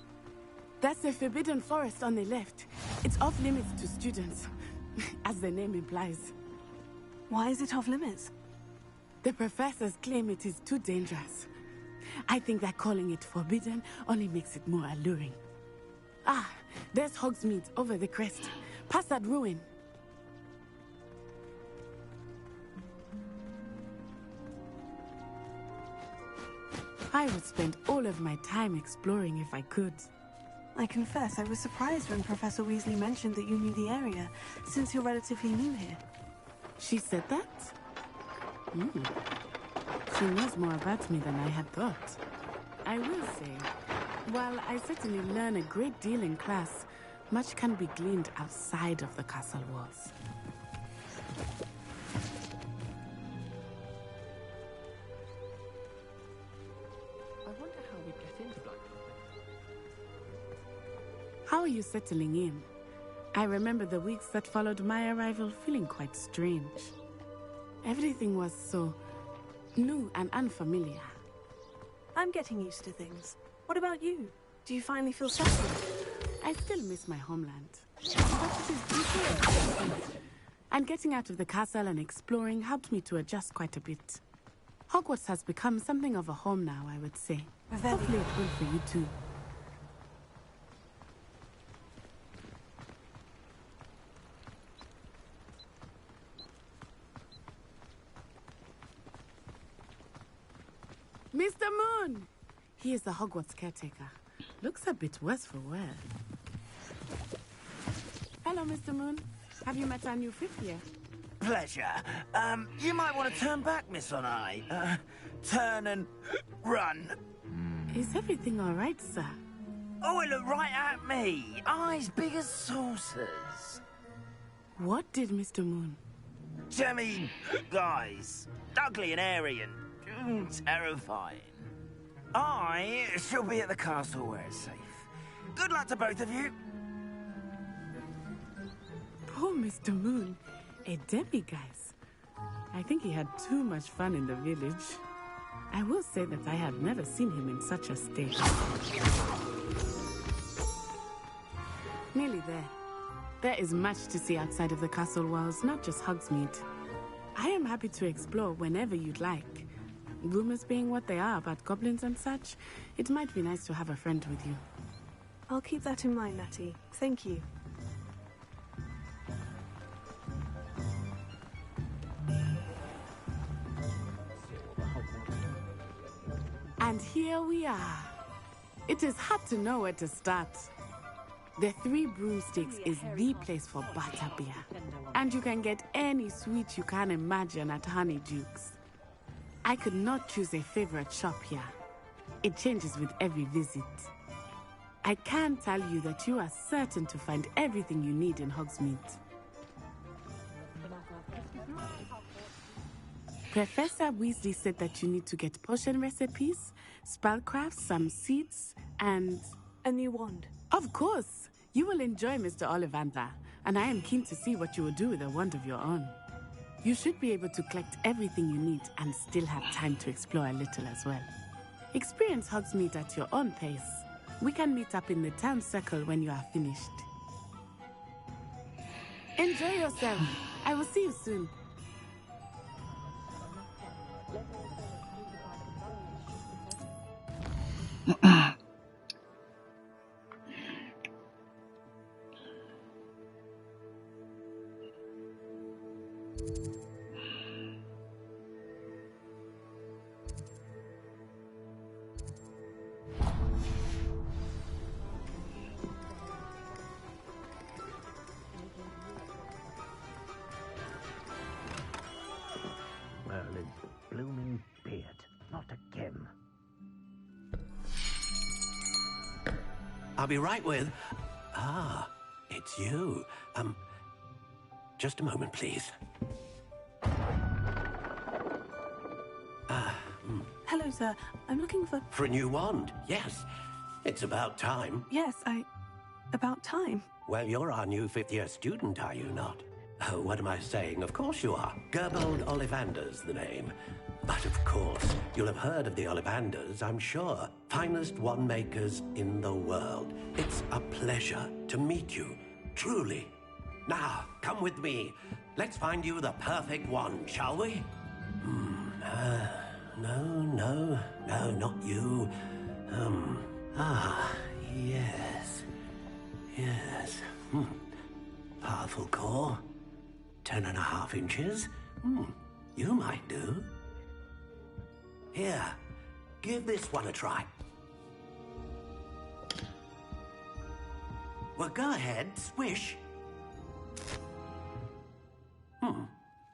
L: That's the Forbidden Forest on the left. It's off limits to students, as the name implies.
D: Why is it off limits?
L: The professors claim it is too dangerous. I think that calling it forbidden only makes it more alluring. Ah, there's Hogsmeade over the crest. Past that ruin. I would spend all of my time exploring if I could.
D: I confess, I was surprised when Professor Weasley mentioned that you knew the area, since you're relatively new here.
L: She said that? She knows more about me than I had thought. I will say, while I certainly learn a great deal in class, much can be gleaned outside of the castle walls.
R: I wonder how we get into Blackpool.
L: How are you settling in? I remember the weeks that followed my arrival feeling quite strange. Everything was so new and unfamiliar.
D: I'm getting used to things. What about you? Do you finally feel settled?
L: I still miss my homeland. But it is beautiful. And getting out of the castle and exploring helped me to adjust quite a bit. Hogwarts has become something of a home now, I would say. Hopefully it will for you too. Mr. Moon! He is the Hogwarts caretaker. Looks a bit worse for wear. Hello, Mr. Moon. Have you met our new fifth year?
S: Pleasure. You might want to turn back, Miss On-Eye. Turn and run.
L: Is everything all right, sir?
S: Oh, it looked right at me. Eyes big as saucers.
L: What did Mr. Moon?
S: Jemmy, guys. Ugly and airy and terrifying. I shall be at the castle where it's safe. Good luck to both of you.
L: Poor Mr. Moon. A demiguise. I think he had too much fun in the village. I will say that I have never seen him in such a state. Nearly there. There is much to see outside of the castle walls, not just Hogsmeade. I am happy to explore whenever you'd like. Rumors being what they are about goblins and such, it might be nice to have a friend with you.
D: I'll keep that in mind, Natty. Thank you.
L: And here we are. It is hard to know where to start. The Three Broomsticks is the place for butterbeer. And you can get any sweet you can imagine at Honeyduke's. I could not choose a favorite shop here. It changes with every visit. I can tell you that you are certain to find everything you need in Hogsmeade. Professor Weasley said that you need to get potion recipes, spellcrafts, some seeds, and...
D: a new wand.
L: Of course! You will enjoy Mr. Ollivander, and I am keen to see what you will do with a wand of your own. You should be able to collect everything you need and still have time to explore a little as well. Experience Hogsmeade at your own pace. We can meet up in the town circle when you are finished. Enjoy yourself. I will see you soon.
T: Merlin's blooming beard. Not again.
M: I'll be right with... Ah, it's you. Just a moment, please.
D: Hello, sir. I'm looking for...
M: For a new wand, yes. It's about time.
D: Yes, About time.
M: Well, you're our new fifth-year student, are you not? Oh, what am I saying? Of course you are. Gerbold Ollivander's the name. But of course, you'll have heard of the Ollivanders, I'm sure. Finest wand makers in the world. It's a pleasure to meet you, truly. Now, come with me. Let's find you the perfect wand, shall we? No, not you. Yes. Powerful core. 10.5 inches. You might do. Here, give this one a try. Well, go ahead, swish.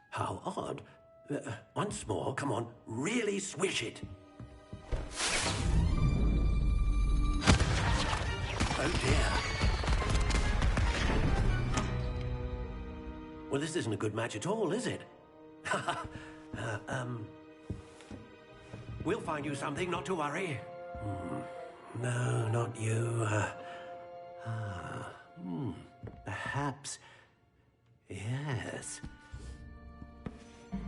M: How odd. Once more, come on, really swish it. Oh dear. Well, this isn't a good match at all, is it? We'll find you something, not to worry. No, not you. Perhaps. Yes.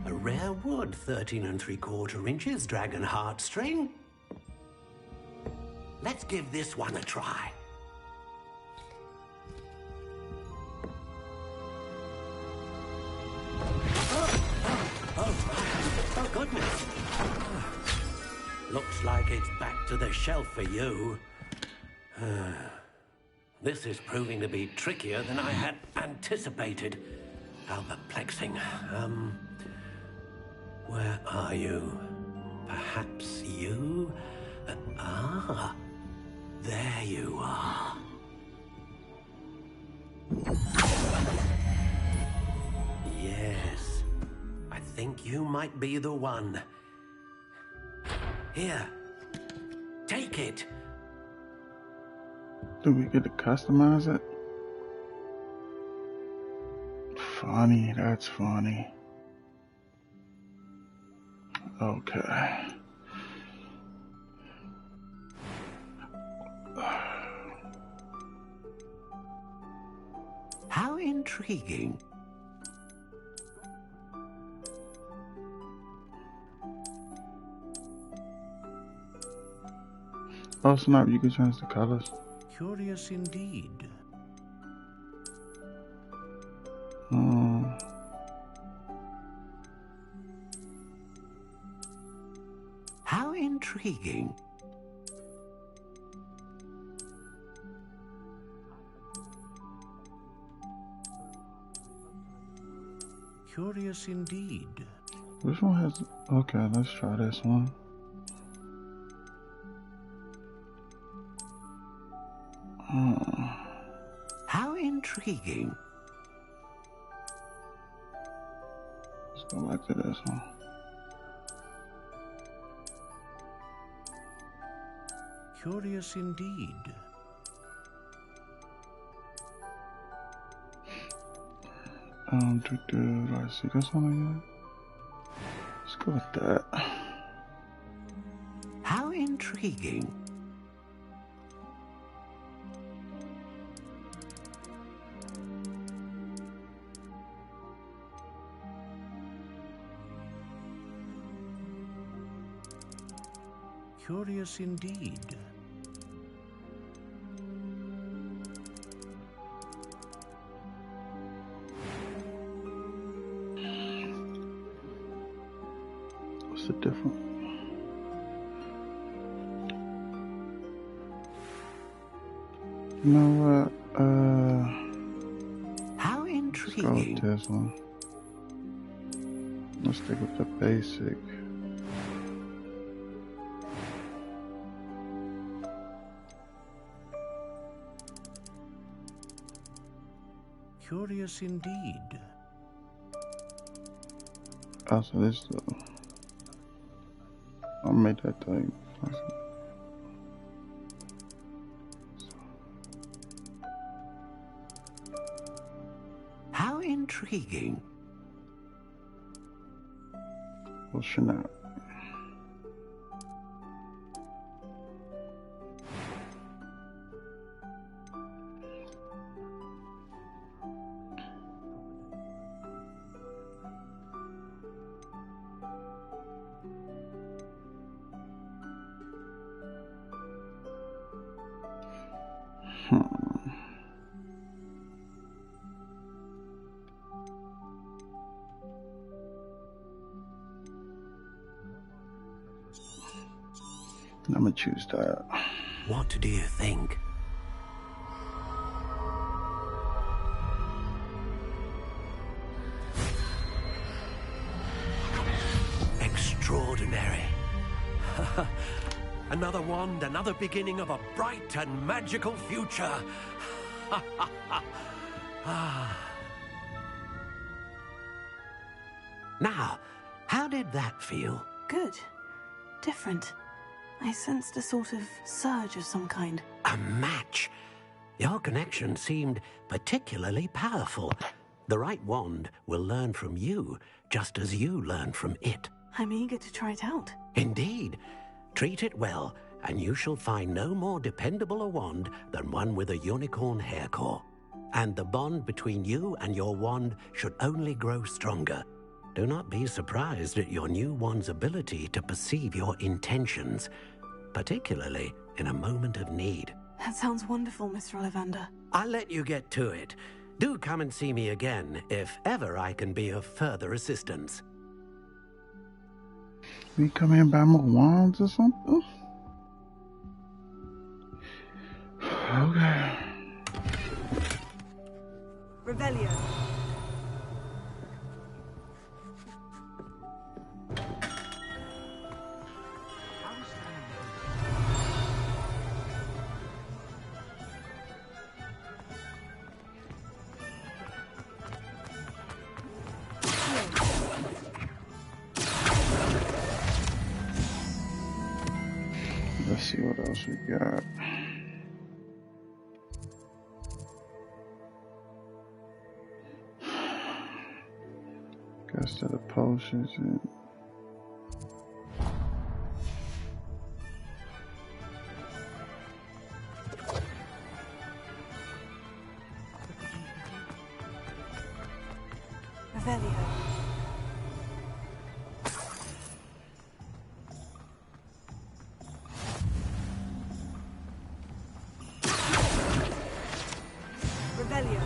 M: A rare wood, 13 3/4 inches, dragon heartstring. Let's give this one a try. Oh, goodness. Looks like it's back to the shelf for you. This is proving to be trickier than I had anticipated. How perplexing. Where are you? Perhaps you? There you are. Yes. I think you might be the one. Here. Take it.
A: Do we get to customize it? Funny, that's funny. Okay.
M: How intriguing.
A: Oh snap, you can change the colors.
F: Curious indeed.
M: How intriguing.
F: Curious indeed.
A: Which one has... Okay, let's try this one.
M: How intriguing.
A: Let's go back to this one.
F: Curious indeed.
A: Do I see this one again? Let's go with that.
M: How intriguing.
F: Curious indeed.
A: What's the difference? You know what?
M: How intriguing.
A: Let's go with this one. Let's stick with the basic.
F: Curious indeed.
A: Oh, so this I'll make that thing.
M: How intriguing.
A: Well, should not. choose that.
M: What do you think? Extraordinary. Another wand, another beginning of a bright and magical future. Now, how did that feel?
D: Good. Different. I sensed a sort of surge of some kind.
M: A match? Your connection seemed particularly powerful. The right wand will learn from you, just as you learn from it.
D: I'm eager to try it out.
M: Indeed. Treat it well, and you shall find no more dependable a wand than one with a unicorn hair core. And the bond between you and your wand should only grow stronger. Do not be surprised at your new wand's ability to perceive your intentions, particularly in a moment of need.
D: That sounds wonderful, Mr. Ollivander.
M: I'll let you get to it. Do come and see me again if ever I can be of further assistance.
A: We come in and buy more wands or something? Okay.
N: Revelio.
A: Let's see what else we got. Guess to the potions and
D: Revelio.
N: Revelio.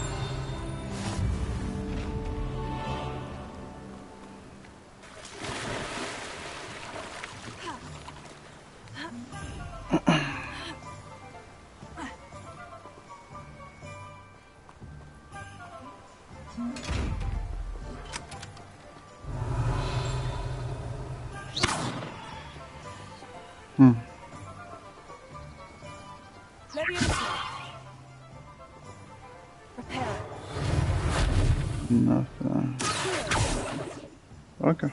D: Repair.
A: nothing. Okay.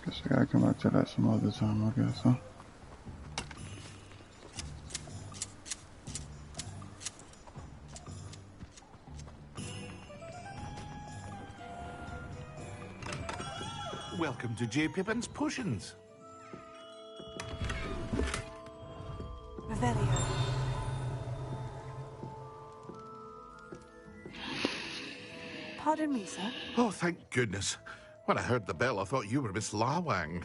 A: Guess I gotta come back to that some other time, I guess, huh?
U: Welcome to J. Pippin's Potions.
D: Revelio. Pardon me, sir.
U: Oh, thank goodness. When I heard the bell, I thought you were Miss Lawang.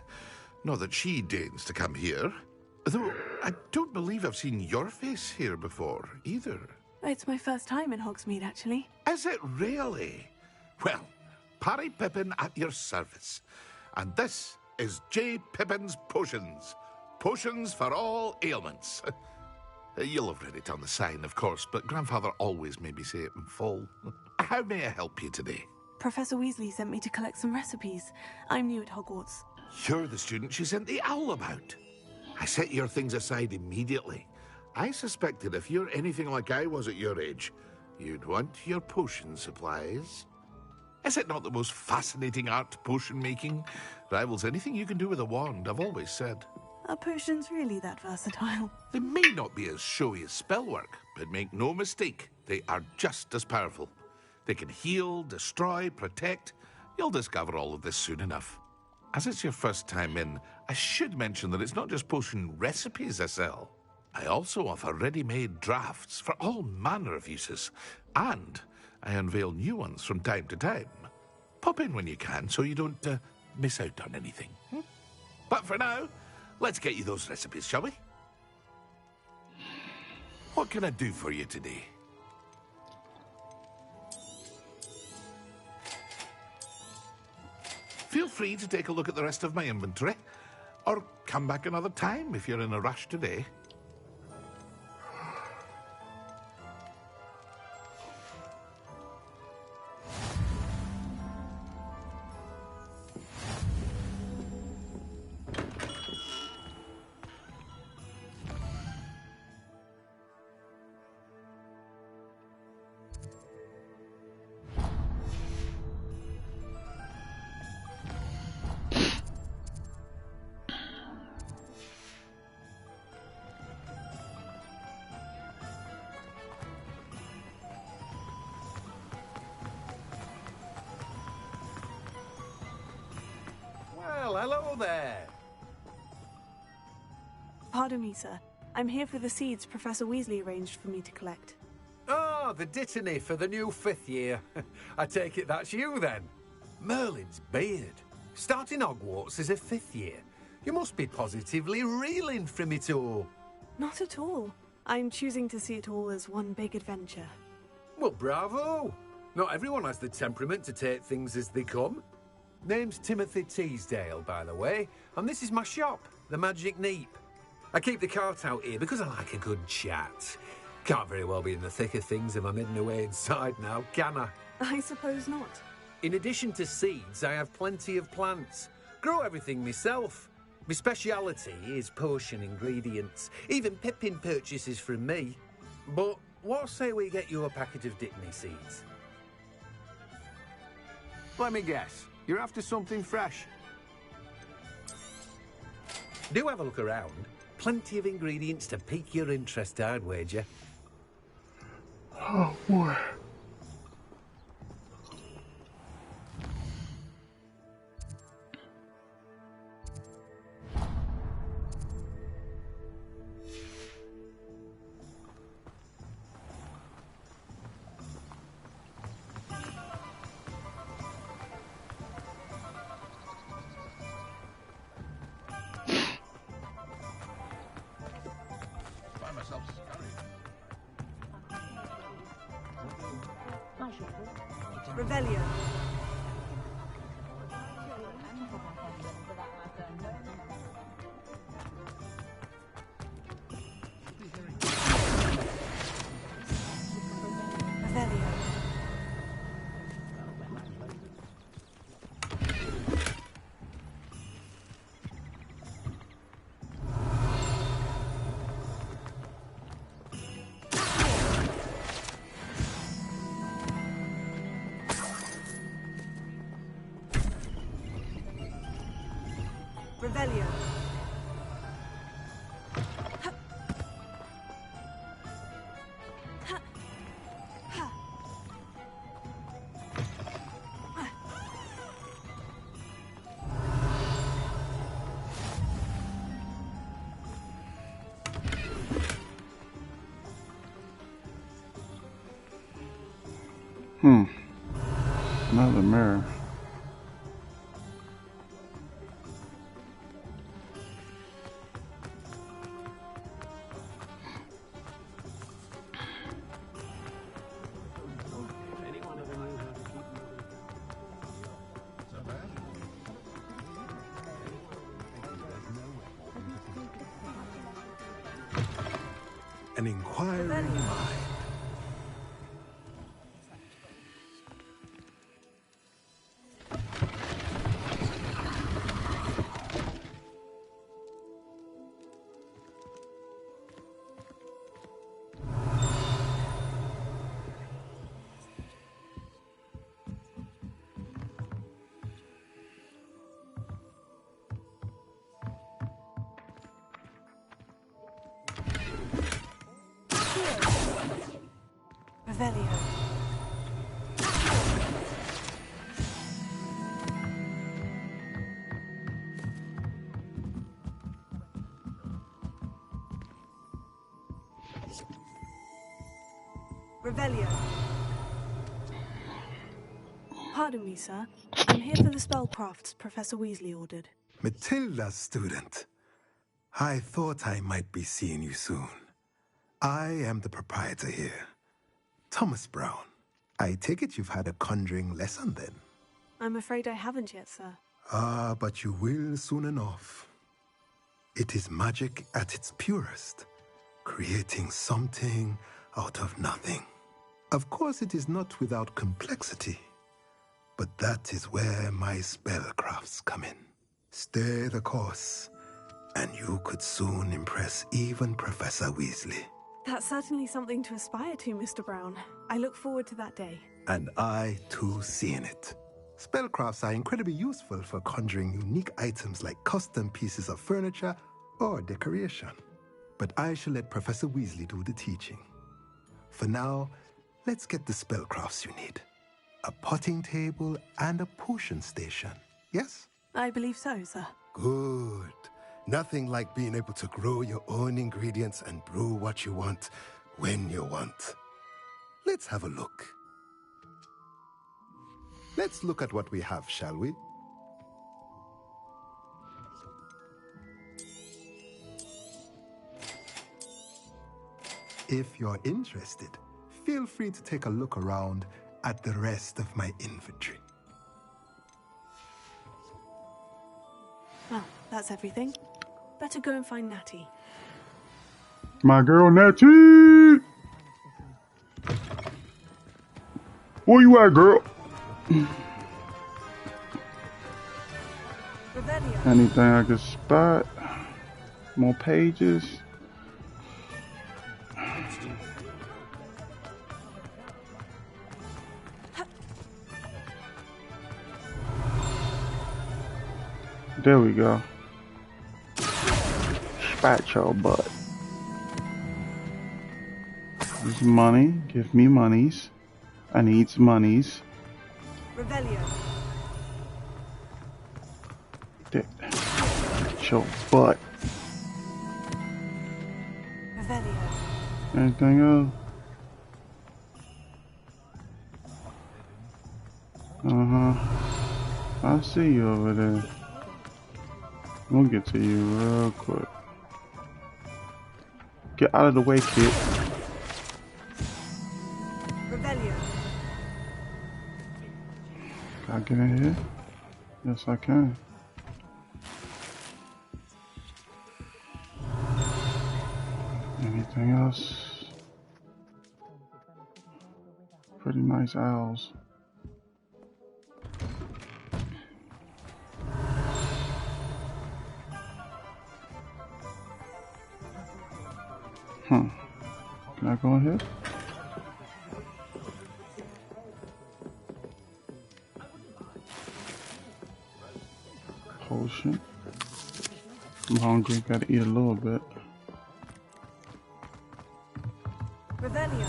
U: Not that she deigns to come here. Though, I don't believe I've seen your face here before, either.
D: It's my first time in Hogsmeade, actually.
U: Is it really? Well, Parry Pippin at your service. And this is J. Pippin's Potions. Potions for all ailments. You'll have read it on the sign, of course, but Grandfather always made me say it in full. How may I help you today?
D: Professor Weasley sent me to collect some recipes. I'm new at Hogwarts.
U: You're the student she sent the owl about. I set your things aside immediately. I suspected if you're anything like I was at your age, you'd want your potion supplies. Is it not the most fascinating art, potion making? Rivals anything you can do with a wand, I've always said.
D: Are potions really that versatile?
U: They may not be as showy as spellwork, but make no mistake, they are just as powerful. They can heal, destroy, protect. You'll discover all of this soon enough. As it's your first time in, I should mention that it's not just potion recipes I sell. I also offer ready-made drafts for all manner of uses, and I unveil new ones from time to time. Pop in when you can so you don't miss out on anything. But for now, let's get you those recipes, shall we? What can I do for you today? Feel free to take a look at the rest of my inventory. Or come back another time if you're in a rush today.
E: Well, hello there.
D: Pardon me, sir. I'm here for the seeds Professor Weasley arranged for me to collect.
E: Ah, the dittany for the new 5th year. I take it that's you, then. Merlin's beard. Starting Hogwarts as a 5th year. You must be positively reeling from it all.
D: Not at all. I'm choosing to see it all as one big adventure.
E: Well, bravo. Not everyone has the temperament to take things as they come. Name's Timothy Teasdale, by the way, and this is my shop, the Magic Neep. I keep the cart out here because I like a good chat. Can't very well be in the thick of things if I'm hidden away inside now, can I?
D: I suppose not.
E: In addition to seeds, I have plenty of plants. Grow everything myself. My speciality is potion ingredients. Even Pippin purchases from me. But what say we get you a packet of Dittany seeds?
V: Let me guess. You're after something fresh.
E: Do have a look around. Plenty of ingredients to pique your interest, I'd wager.
A: Oh, boy.
D: Revelio. Revelio. Revelio.
A: Another mirror.
F: An inquiring mind.
D: Revelio. Revelio. Pardon me, sir. I'm here for the spellcrafts Professor Weasley ordered.
F: Matilda's student. I thought I might be seeing you soon. I am the proprietor here, Thomas Brown. I take it you've had a conjuring lesson then?
D: I'm afraid I haven't yet, sir.
F: Ah, but you will soon enough.
H: It is magic at its purest, creating something out of nothing. Of course, it is not without complexity, but that is where my spellcrafts come in. Stay the course, and you could soon impress even Professor Weasley.
N: That's certainly something to aspire to, Mr. Brown. I look forward to that day.
H: And I, too, seeing it. Spellcrafts are incredibly useful for conjuring unique items like custom pieces of furniture or decoration. But I shall let Professor Weasley do the teaching. For now, let's get the spellcrafts you need. A potting table and a potion station, yes?
N: I believe so, sir.
H: Good. Nothing like being able to grow your own ingredients and brew what you want when you want. Let's have a look. Let's look at what we have, shall we? If you're interested, feel free to take a look around at the rest of my inventory.
N: Well, that's everything. Better go and find Natty.
A: My girl Natty! Where you at, girl? Anything I can spot? More pages? There we go. Spat your butt. This money. Give me monies. I need monies.
N: Revelio.
A: Dick. Your butt.
N: Revelio.
A: Anything else? I see you over there. We'll get to you real quick. Get out of the way, kid.
N: Revelio.
A: Can I get in here? Yes, I can. Anything else? Pretty nice owls. Can I go in here? Potion. I'm hungry, gotta eat a little bit.
N: Revelio.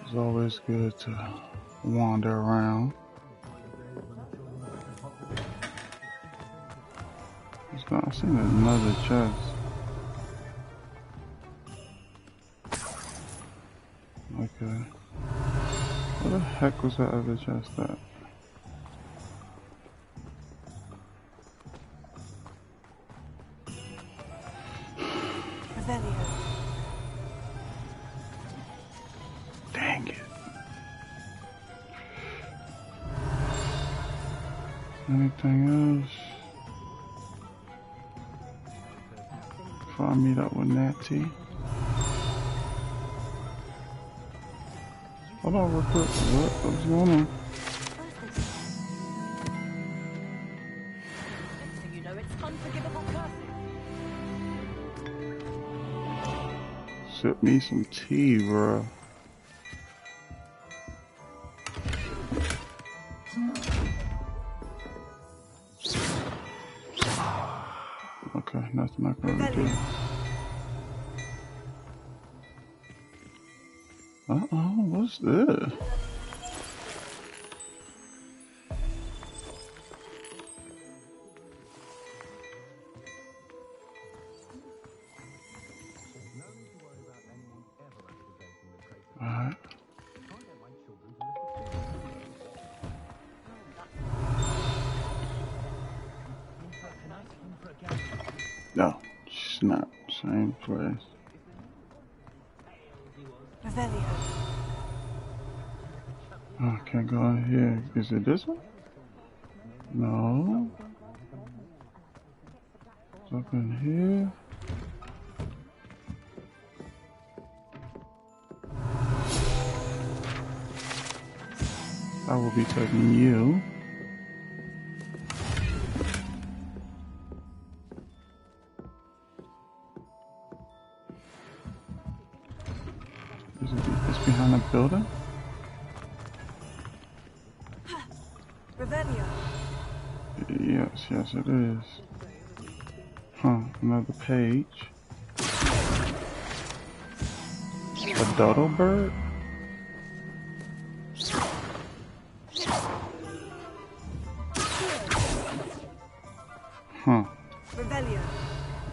A: It's always good to wander around. I seen another chest. Okay. Where the heck was that other chest at? Dang it. Anything else? Before I meet up with Natty. Hold on real quick. What's going on?
I: You know it's unforgivable curses.
A: Sip me some tea, bro. Okay, nothing I can really do. What's this? Alright. No, she's not. Same place. Oh, I can't go in here. Is it this one? No. It's up in here. I will be taking you. It's behind the building?
O: Revelio.
A: Yes, yes it is. Huh, another page. A dodo bird? Huh.
O: Revelio.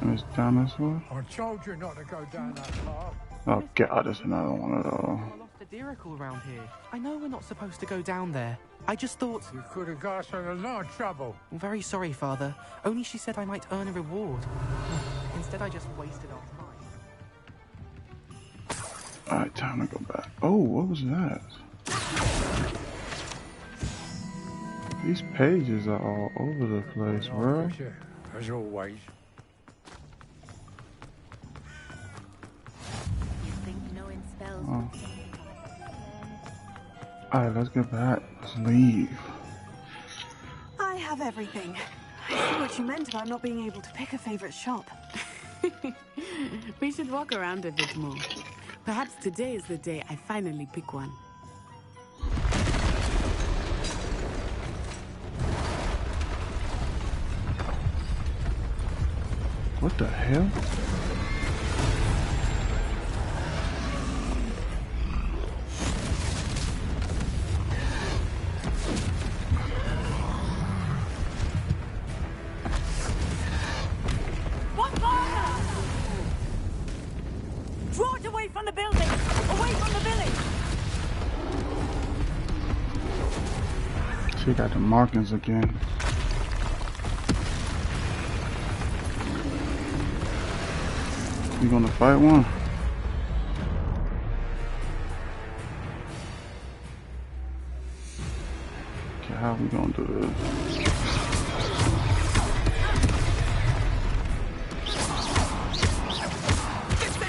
A: There's dinosaur?
B: I told you not to go down that path.
A: Oh god, there's another one of those.
R: I lost a deeracle around here. I know we're not supposed to go down there. I just thought...
B: You could have got us in a lot of trouble.
R: I'm very sorry, Father. Only she said I might earn a reward. Instead, I just wasted our time.
A: Alright, time to go back. Oh, what was that? These pages are all over the place, bro.
B: As always.
O: You think knowing spells
A: Oh. Alright, let's get back. Let's leave.
D: I have everything. I see what you meant about not being able to pick a favorite shop.
L: We should walk around a bit more. Perhaps today is the day I finally pick one.
A: What the hell?
O: One fire! Draw it away from the building! Away from the village!
A: She got the markings again. You gonna fight one? Okay, how we gonna do this?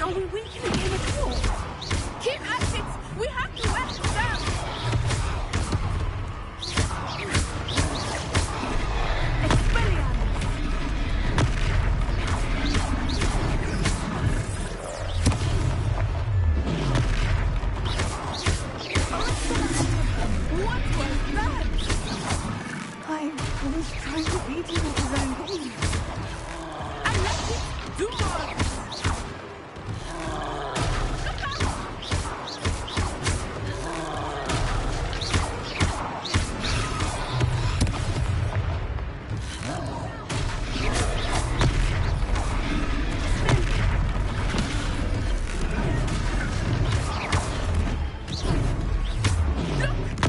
L: Are we weakening him at all? Keep at it! We have to wear him down! What was that?
D: I was trying to beat him at his own game.
L: I left it! Do more!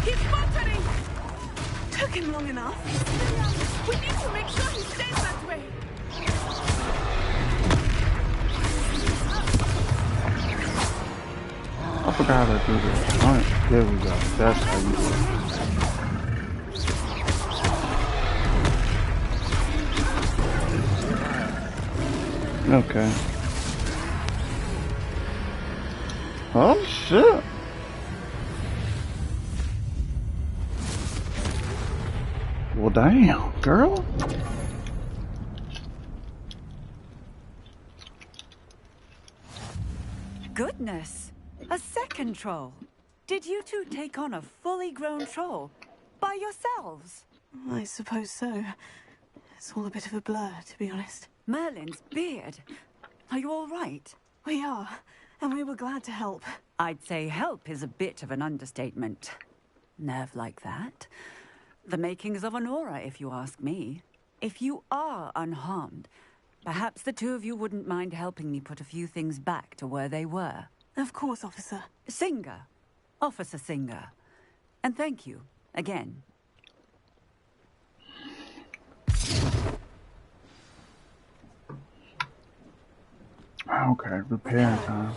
L: He's faltering!
D: Took him long enough.
L: We need to make sure he stays that way!
A: I forgot how to do this. Alright, there we go. That's how you do it. Okay. Oh shit. Well damn, girl.
O: Goodness! A second troll! Did you two take on a fully grown troll? By yourselves?
D: I suppose so. It's all a bit of a blur, to be honest.
O: Merlin's beard. Are you all right?
D: We are, and we were glad to help.
O: I'd say help is a bit of an understatement. Nerve like that. The makings of an aura, if you ask me. If you are unharmed, perhaps the two of you wouldn't mind helping me put a few things back to where they were.
D: Of course, officer.
O: Singer. Officer Singer. And thank you, again.
A: Okay, repair time.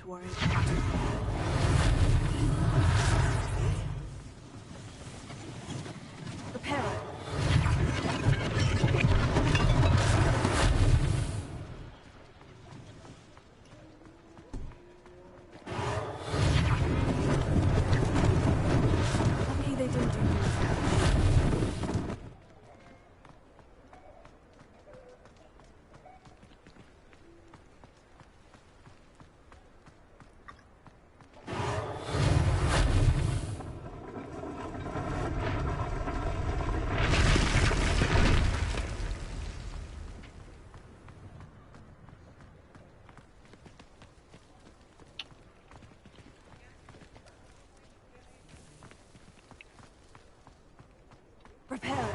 D: worry about.
G: Reparo.
D: Lucky they didn't do more damage.
G: Reparo.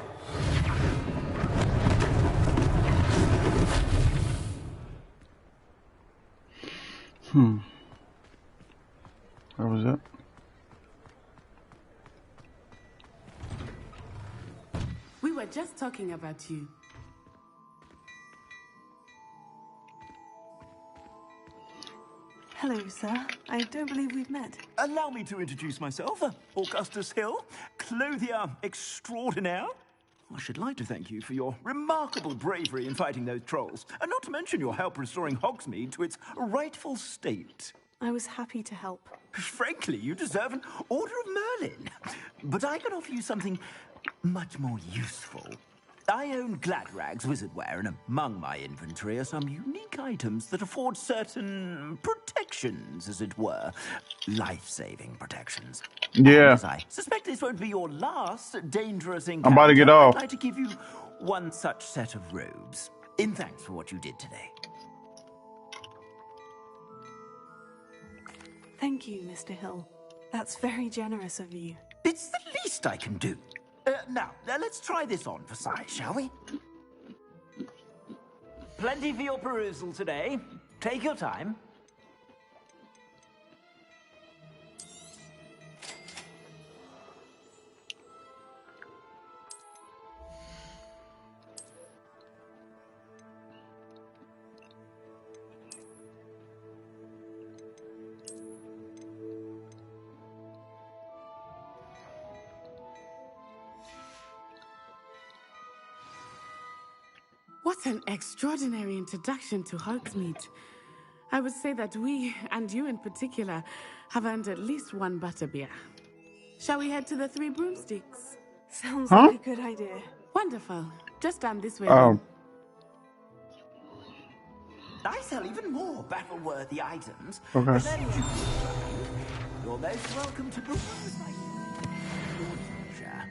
A: What was that?
L: We were just talking about you.
D: Hello, sir. I don't believe we've met.
J: Allow me to introduce myself, Augustus Hill, clothier extraordinaire. I should like to thank you for your remarkable bravery in fighting those trolls, and not to mention your help restoring Hogsmeade to its rightful state.
D: I was happy to help.
J: Frankly, you deserve an Order of Merlin. But I can offer you something much more useful. I own Gladrag's wizardware, and among my inventory are some unique items that afford certain protections, as it were. Life-saving protections.
A: Yeah.
J: And as I suspect this won't be your last dangerous encounter,
A: I'm about to get off.
J: I'd like to give you one such set of robes, in thanks for what you did today.
D: Thank you, Mr. Hill. That's very generous of you.
J: It's the least I can do. Now, let's try this on for size, shall we? Plenty for your perusal today. Take your time.
L: What an extraordinary introduction to Hogsmeade. I would say that we, and you in particular, have earned at least one butterbeer. Shall we head to the Three Broomsticks?
D: Sounds like a good idea.
L: Wonderful. Just down this way.
A: Oh.
J: I sell even more battle-worthy items.
A: Okay.
J: And then you're most welcome to peruse my leisure.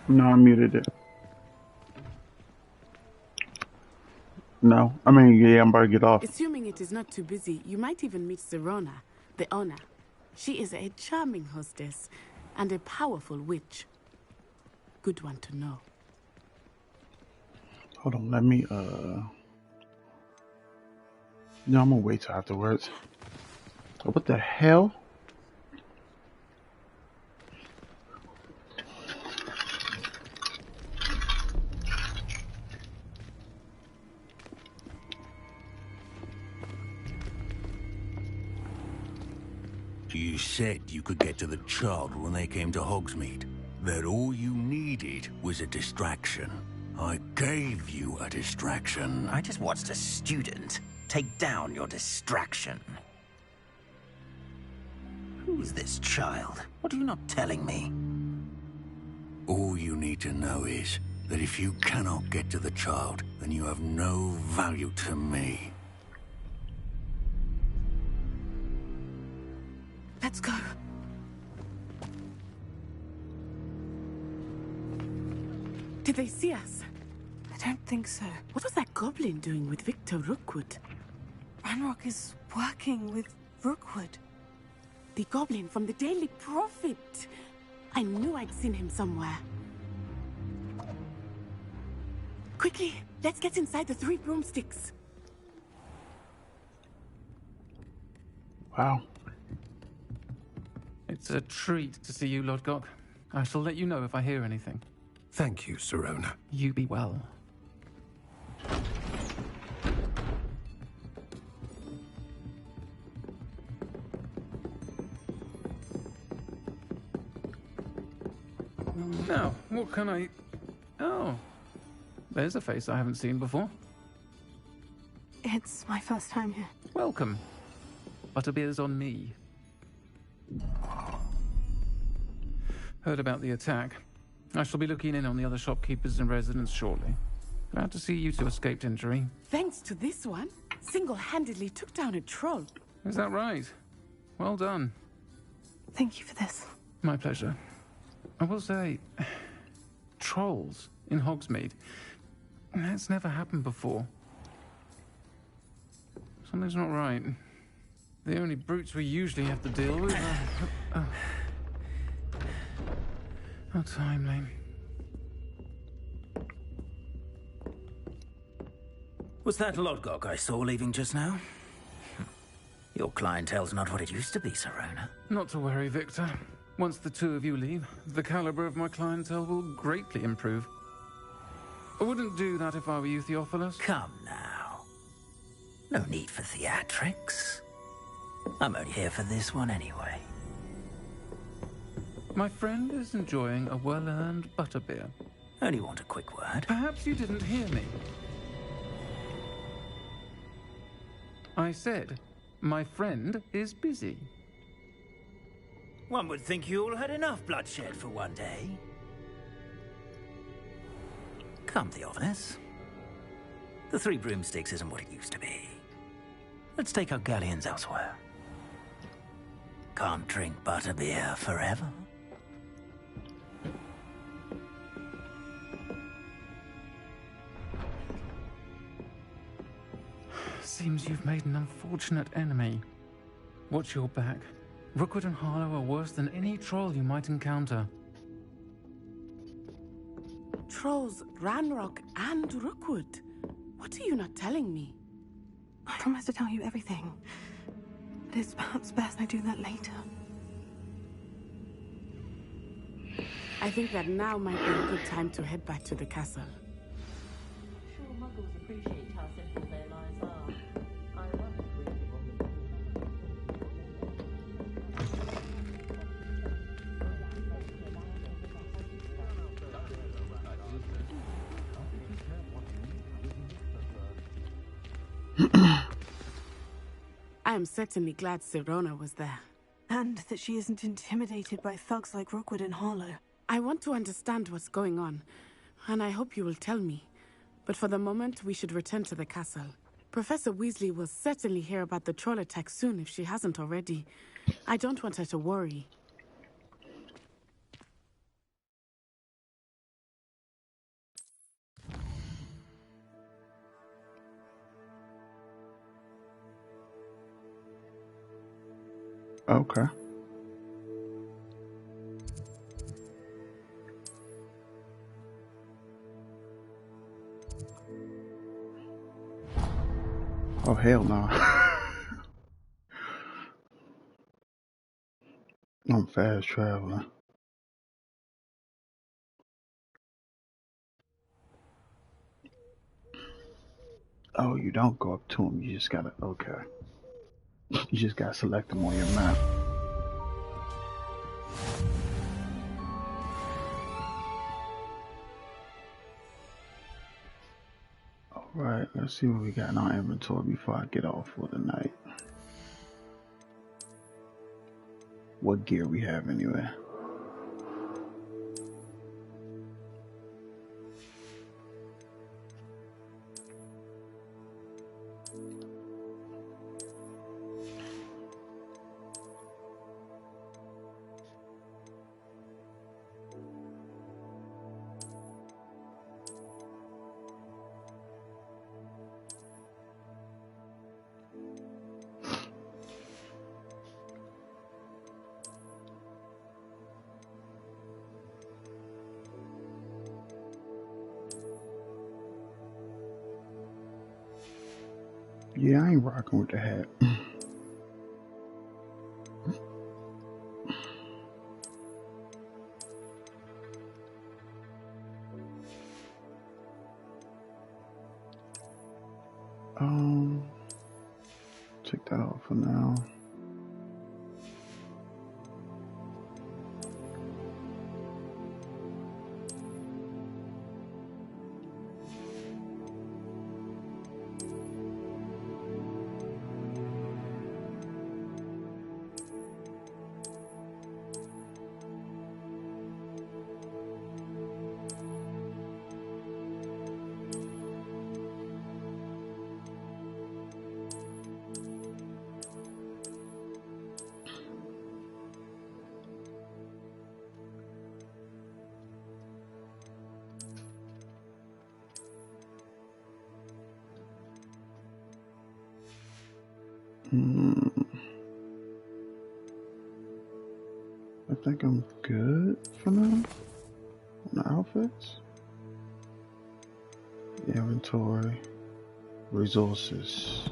A: No, I muted it. No. I mean, yeah, I'm about to get off.
L: Assuming it is not too busy, you might even meet Serona, the owner. She is a charming hostess and a powerful witch. Good one to know.
A: Hold on, let me, No, I'm gonna wait till afterwards. What the hell?
K: You said you could get to the child when they came to Hogsmeade. That all you needed was a distraction. I gave you a distraction.
S: I just watched a student take down your distraction. Who's this child? What are you not telling me?
K: All you need to know is that if you cannot get to the child, then you have no value to me.
L: Let's go. Did they see us?
D: I don't think so.
L: What was that goblin doing with Victor Rookwood?
D: Ranrock is working with Rookwood.
L: The goblin from the Daily Prophet. I knew I'd seen him somewhere. Quickly, let's get inside the Three Broomsticks.
A: Wow.
R: It's a treat to see you, Lord Gok. I shall let you know if I hear anything.
E: Thank you, Serona.
R: You be well.
C: Now, what can I... Oh, there's a face I haven't seen before.
D: It's my first time here.
C: Welcome. Butterbeer's on me. Heard about the attack. I shall be looking in on the other shopkeepers and residents shortly. Glad to see you two escaped injury.
L: Thanks to this one, single-handedly took down a troll.
C: Is that right? Well done.
D: Thank you for this.
C: My pleasure. I will say, trolls in Hogsmeade. That's never happened before. Something's not right. The only brutes we usually have to deal with are... How timely.
J: Was that Lodgok I saw leaving just now? Your clientele's not what it used to be, Serona.
C: Not to worry, Victor. Once the two of you leave, the caliber of my clientele will greatly improve. I wouldn't do that if I were you, Theophilus.
J: Come now. No need for theatrics. I'm only here for this one anyway.
C: My friend is enjoying a well-earned butterbeer.
J: Only want a quick word.
C: Perhaps you didn't hear me. I said, my friend is busy.
J: One would think you all had enough bloodshed for one day. Come, Theophilus. The Three Broomsticks isn't what it used to be. Let's take our galleons elsewhere. Can't drink butterbeer forever.
C: Seems you've made an unfortunate enemy. Watch your back. Rookwood and Harlow are worse than any troll you might encounter.
L: Trolls, Ranrock, and Rookwood. What are you not telling me?
D: I promised to tell you everything. But it's perhaps best I do that later.
L: I think that now might be a good time to head back to the castle.
I: Sure, muggles appreciate how simple their lives are. I wonder
L: I am certainly glad Serona was there.
D: And that she isn't intimidated by thugs like Rookwood and Harlow.
L: I want to understand what's going on, and I hope you will tell me. But for the moment, we should return to the castle. Professor Weasley will certainly hear about the troll attack soon if she hasn't already. I don't want her to worry.
A: Okay. Oh, hell no. I'm fast traveling. Oh, you don't go up to them. You just gotta, okay. You just gotta select them on your map. Alright, let's see what we got in our inventory before I get off for the night. What gear we have anyway. Yeah, I ain't rocking with the hat. Take that off for now. I think I'm good for now on the outfits. Inventory, resources.